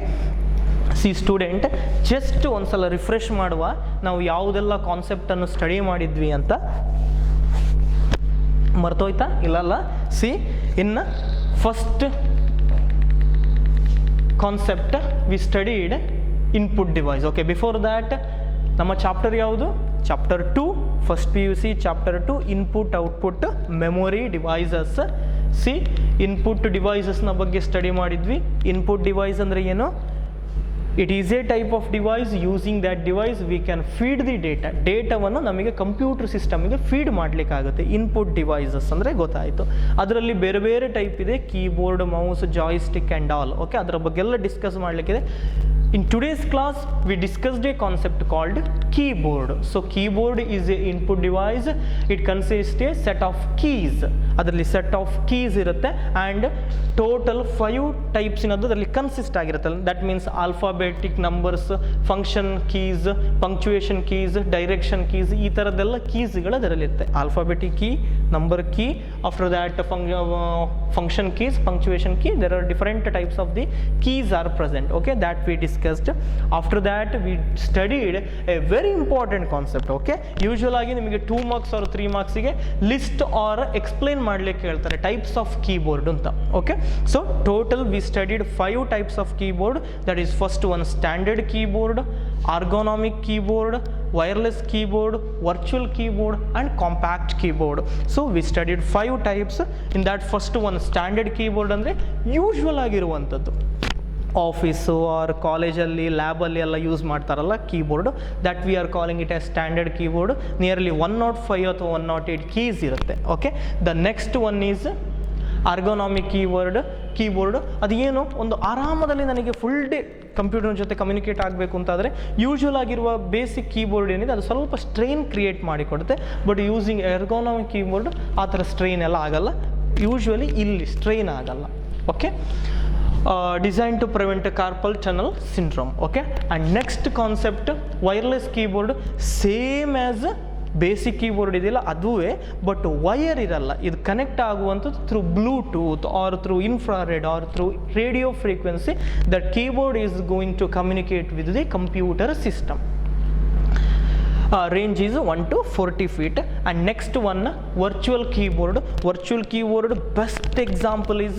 ಸಿ ಸ್ಟೂಡೆಂಟ್, ಜಸ್ಟ್ ಒಂದ್ಸಲ ರಿಫ್ರೆಶ್ ಮಾಡುವ ನಾವು ಯಾವುದೆಲ್ಲ ಕಾನ್ಸೆಪ್ಟನ್ನು ಸ್ಟಡಿ ಮಾಡಿದ್ವಿ ಅಂತ. ಮರ್ತೋಯ್ತಾ? ಇಲ್ಲಲ್ಲ. ಸಿ ಇನ್ನು first concept we studied input device. Okay, before that ನಮ್ಮ ಚಾಪ್ಟರ್ ಯಾವುದು? Chapter 2 first PUC chapter 2 input output memory devices. See input ಡಿವೈಸಸ್ನ ಬಗ್ಗೆ ಸ್ಟಡಿ ಮಾಡಿದ್ವಿ. ಇನ್ಪುಟ್ ಡಿವೈಸ್ ಅಂದರೆ ಏನು? It is a type of device. Using that device we can feed the data. ಡೇಟಾವನ್ನು ನಮಗೆ computer ಸಿಸ್ಟಮಿಗೆ ಫೀಡ್ ಮಾಡಲಿಕ್ಕಾಗುತ್ತೆ. ಇನ್ಪುಟ್ ಡಿವೈಸಸ್ ಅಂದರೆ ಗೊತ್ತಾಯಿತು. ಅದರಲ್ಲಿ ಬೇರೆ ಬೇರೆ ಟೈಪ್ ಇದೆ, keyboard, mouse, joystick and all. Okay, ಅದರ ಬಗ್ಗೆ ಎಲ್ಲ discuss ಮಾಡಲಿಕ್ಕಿದೆ. In today's class, we discussed a concept called keyboard. So keyboard is a input device. It consists a set of keys. ಅದರಲ್ಲಿ set of keys ಇರುತ್ತೆ and total 5 types in ಅದರಲ್ಲಿ consist ಆಗಿರುತ್ತೆ. That means alphabetic numbers, function keys, punctuation keys, direction keys, ಈ ಥರದ್ದೆಲ್ಲ ಕೀಸ್ಗಳು ಅದರಲ್ಲಿ ಇರುತ್ತೆ. Alphabetic key, number key, after that function keys, punctuation key. There are different types of the keys are present. Okay, that we discussed. After that we studied a very important concept. Okay, usual ಆಗಿ ನಿಮಗೆ 2 marks or 3 marks ಗೆ list R explain ಮಾಡಲಿಕ್ಕೆ ಹೇಳ್ತಾರೆ types of keyboard ಅಂತ. Okay, so total V studied 5 types of keyboard. That is first one standard keyboard, ergonomic keyboard, wireless keyboard, virtual keyboard and compact keyboard. So we studied 5 types. In that first one standard keyboard ಅಂದರೆ usual ಆಗಿರುವಂಥದ್ದು, office or ಕಾಲೇಜಲ್ಲಿ ಲ್ಯಾಬಲ್ಲಿ ಎಲ್ಲ use ಮಾಡ್ತಾರಲ್ಲ keyboard, that we are calling it as standard keyboard. Nearly 105 ಅಥವಾ 108 keys ಇರುತ್ತೆ. Okay, the next one is ergonomic keyboard. ಅದು ಏನು, ಒಂದು ಆರಾಮದಲ್ಲಿ ನನಗೆ ಫುಲ್ ಡೇ ಕಂಪ್ಯೂಟರ್ ಜೊತೆ ಕಮ್ಯುನಿಕೇಟ್ ಆಗಬೇಕು ಅಂತಾದರೆ ಯೂಶುವಲ್ ಆಗಿರುವ ಬೇಸಿಕ್ ಕೀಬೋರ್ಡ್ ಏನಿದೆ ಅದು ಸ್ವಲ್ಪ ಸ್ಟ್ರೈನ್ ಕ್ರಿಯೇಟ್ ಮಾಡಿಕೊಡುತ್ತೆ. ಬಟ್ ಯೂಸಿಂಗ್ ಎರ್ಗೋನಾಮಿಕ್ ಕೀಬೋರ್ಡ್ ಆ ಥರ ಸ್ಟ್ರೈನ್ ಎಲ್ಲ ಆಗಲ್ಲ. ಯೂಶುವಲಿ ಇಲ್ಲಿ ಸ್ಟ್ರೈನ್ ಆಗಲ್ಲ. Okay, designed to prevent a carpal tunnel syndrome. Okay, and next concept wireless keyboard, same as basic keyboard ಇದೆಯಲ್ಲ ಅದುವೇ, ಬಟ್ ವಯರ್ ಇರಲ್ಲ. ಇದು ಕನೆಕ್ಟ್ ಆಗುವಂಥದ್ದು through Bluetooth or through infrared or through radio frequency. That keyboard is going to communicate with the computer system. Range is 1 to 40 feet. And next one, virtual keyboard. Virtual keyboard best example is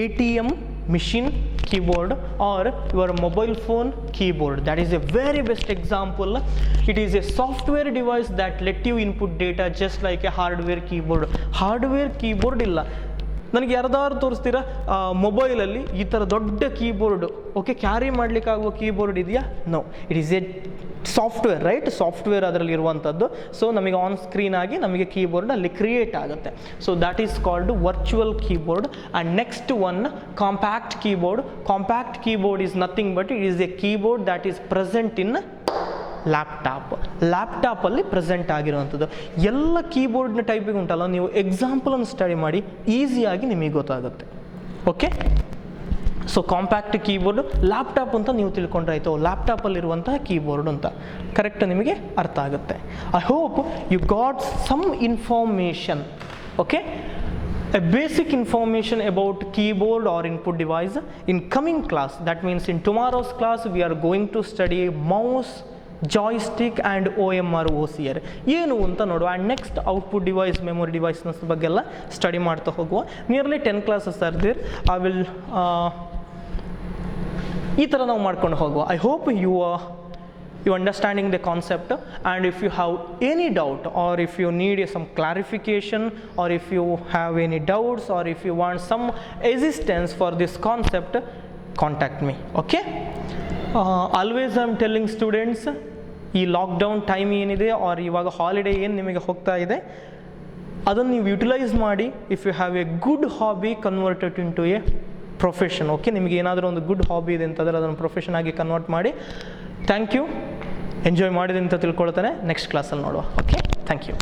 ATM machine keyboard or your mobile phone keyboard. That is a very best example. It is a software device that let you input data just like a hardware keyboard. Hardware keyboard ಇಲ್ಲ. ನನಗೆ ಯಾರ್ದಾದ್ರು ತೋರಿಸ್ತೀರಾ ಮೊಬೈಲಲ್ಲಿ ಈ ಥರ ದೊಡ್ಡ keyboard, okay, carry ಮಾಡಲಿಕ್ಕಾಗುವ keyboard ಇದೆಯಾ? No, it is a software, right? Software ಅದರಲ್ಲಿ ಇರುವಂಥದ್ದು. ಸೊ ನಮಗೆ ಆನ್ ಸ್ಕ್ರೀನ್ ಆಗಿ ನಮಗೆ ಕೀಬೋರ್ಡ್ ಅಲ್ಲಿ ಕ್ರಿಯೇಟ್ ಆಗುತ್ತೆ. So that is called virtual keyboard. And next one compact keyboard. Compact keyboard is nothing but it is A keyboard that is present in ಲ್ಯಾಪ್ಟಾಪಲ್ಲಿ present ಆಗಿರುವಂಥದ್ದು. ಎಲ್ಲ ಕೀಬೋರ್ಡ್ನ ಟೈಪಿಗೆ ಉಂಟಲ್ಲ, ನೀವು ಎಕ್ಸಾಂಪಲನ್ನು ಸ್ಟಡಿ ಮಾಡಿ ಈಸಿಯಾಗಿ ನಿಮಗೆ ಗೊತ್ತಾಗುತ್ತೆ. Okay, so compact keyboard laptop ಅಂತ ನೀವು ತಿಳ್ಕೊಂಡ್ರಾಯ್ತು, ಲ್ಯಾಪ್ಟಾಪಲ್ಲಿರುವಂತಹ ಕೀಬೋರ್ಡ್ ಅಂತ ಕರೆಕ್ಟ್ ನಿಮಗೆ ಅರ್ಥ ಆಗುತ್ತೆ. I hope you got some information. Okay, a basic information about keyboard or input device. In coming class, that means in tomorrow's class, we are going to study mouse, joystick and OMR OCR ಏನು ಅಂತ ನೋಡುವ. And next output device, memory ಡಿವೈಸ್ನ ಬಗ್ಗೆ ಎಲ್ಲ study ಮಾಡ್ತಾ ಹೋಗುವ. Nearly 10 classes are there. I will ಈ ಥರ ನಾವು ಮಾಡ್ಕೊಂಡು ಹೋಗುವ. I hope you you understanding the concept, and if you have any doubt or if you need some clarification or if you have any doubts or if you want some assistance for this concept, contact me. Okay, always I'm telling students, ಈ lockdown time ಏನಿದೆ or ಇವಾಗ holiday ಏನು ನಿಮಗೆ ಹೋಗ್ತಾ ಇದೆ, ಅದನ್ನು ನೀವು utilise ಮಾಡಿ. If you have a good hobby, converted into a profession. Okay, ನಿಮಗೆ ಏನಾದರೂ ಒಂದು ಗುಡ್ ಹಾಬಿ ಇದೆ ಅಂತಂದರೆ ಅದನ್ನು ಪ್ರೊಫೆಷನ್ ಆಗಿ ಕನ್ವರ್ಟ್ ಮಾಡಿ. ಥ್ಯಾಂಕ್ ಯು, ಎಂಜಾಯ್ ಮಾಡಿದೆ ಅಂತ ತಿಳ್ಕೊಳ್ತಾನೆ. ನೆಕ್ಸ್ಟ್ ಕ್ಲಾಸಲ್ಲಿ ನೋಡುವ. Okay, thank you.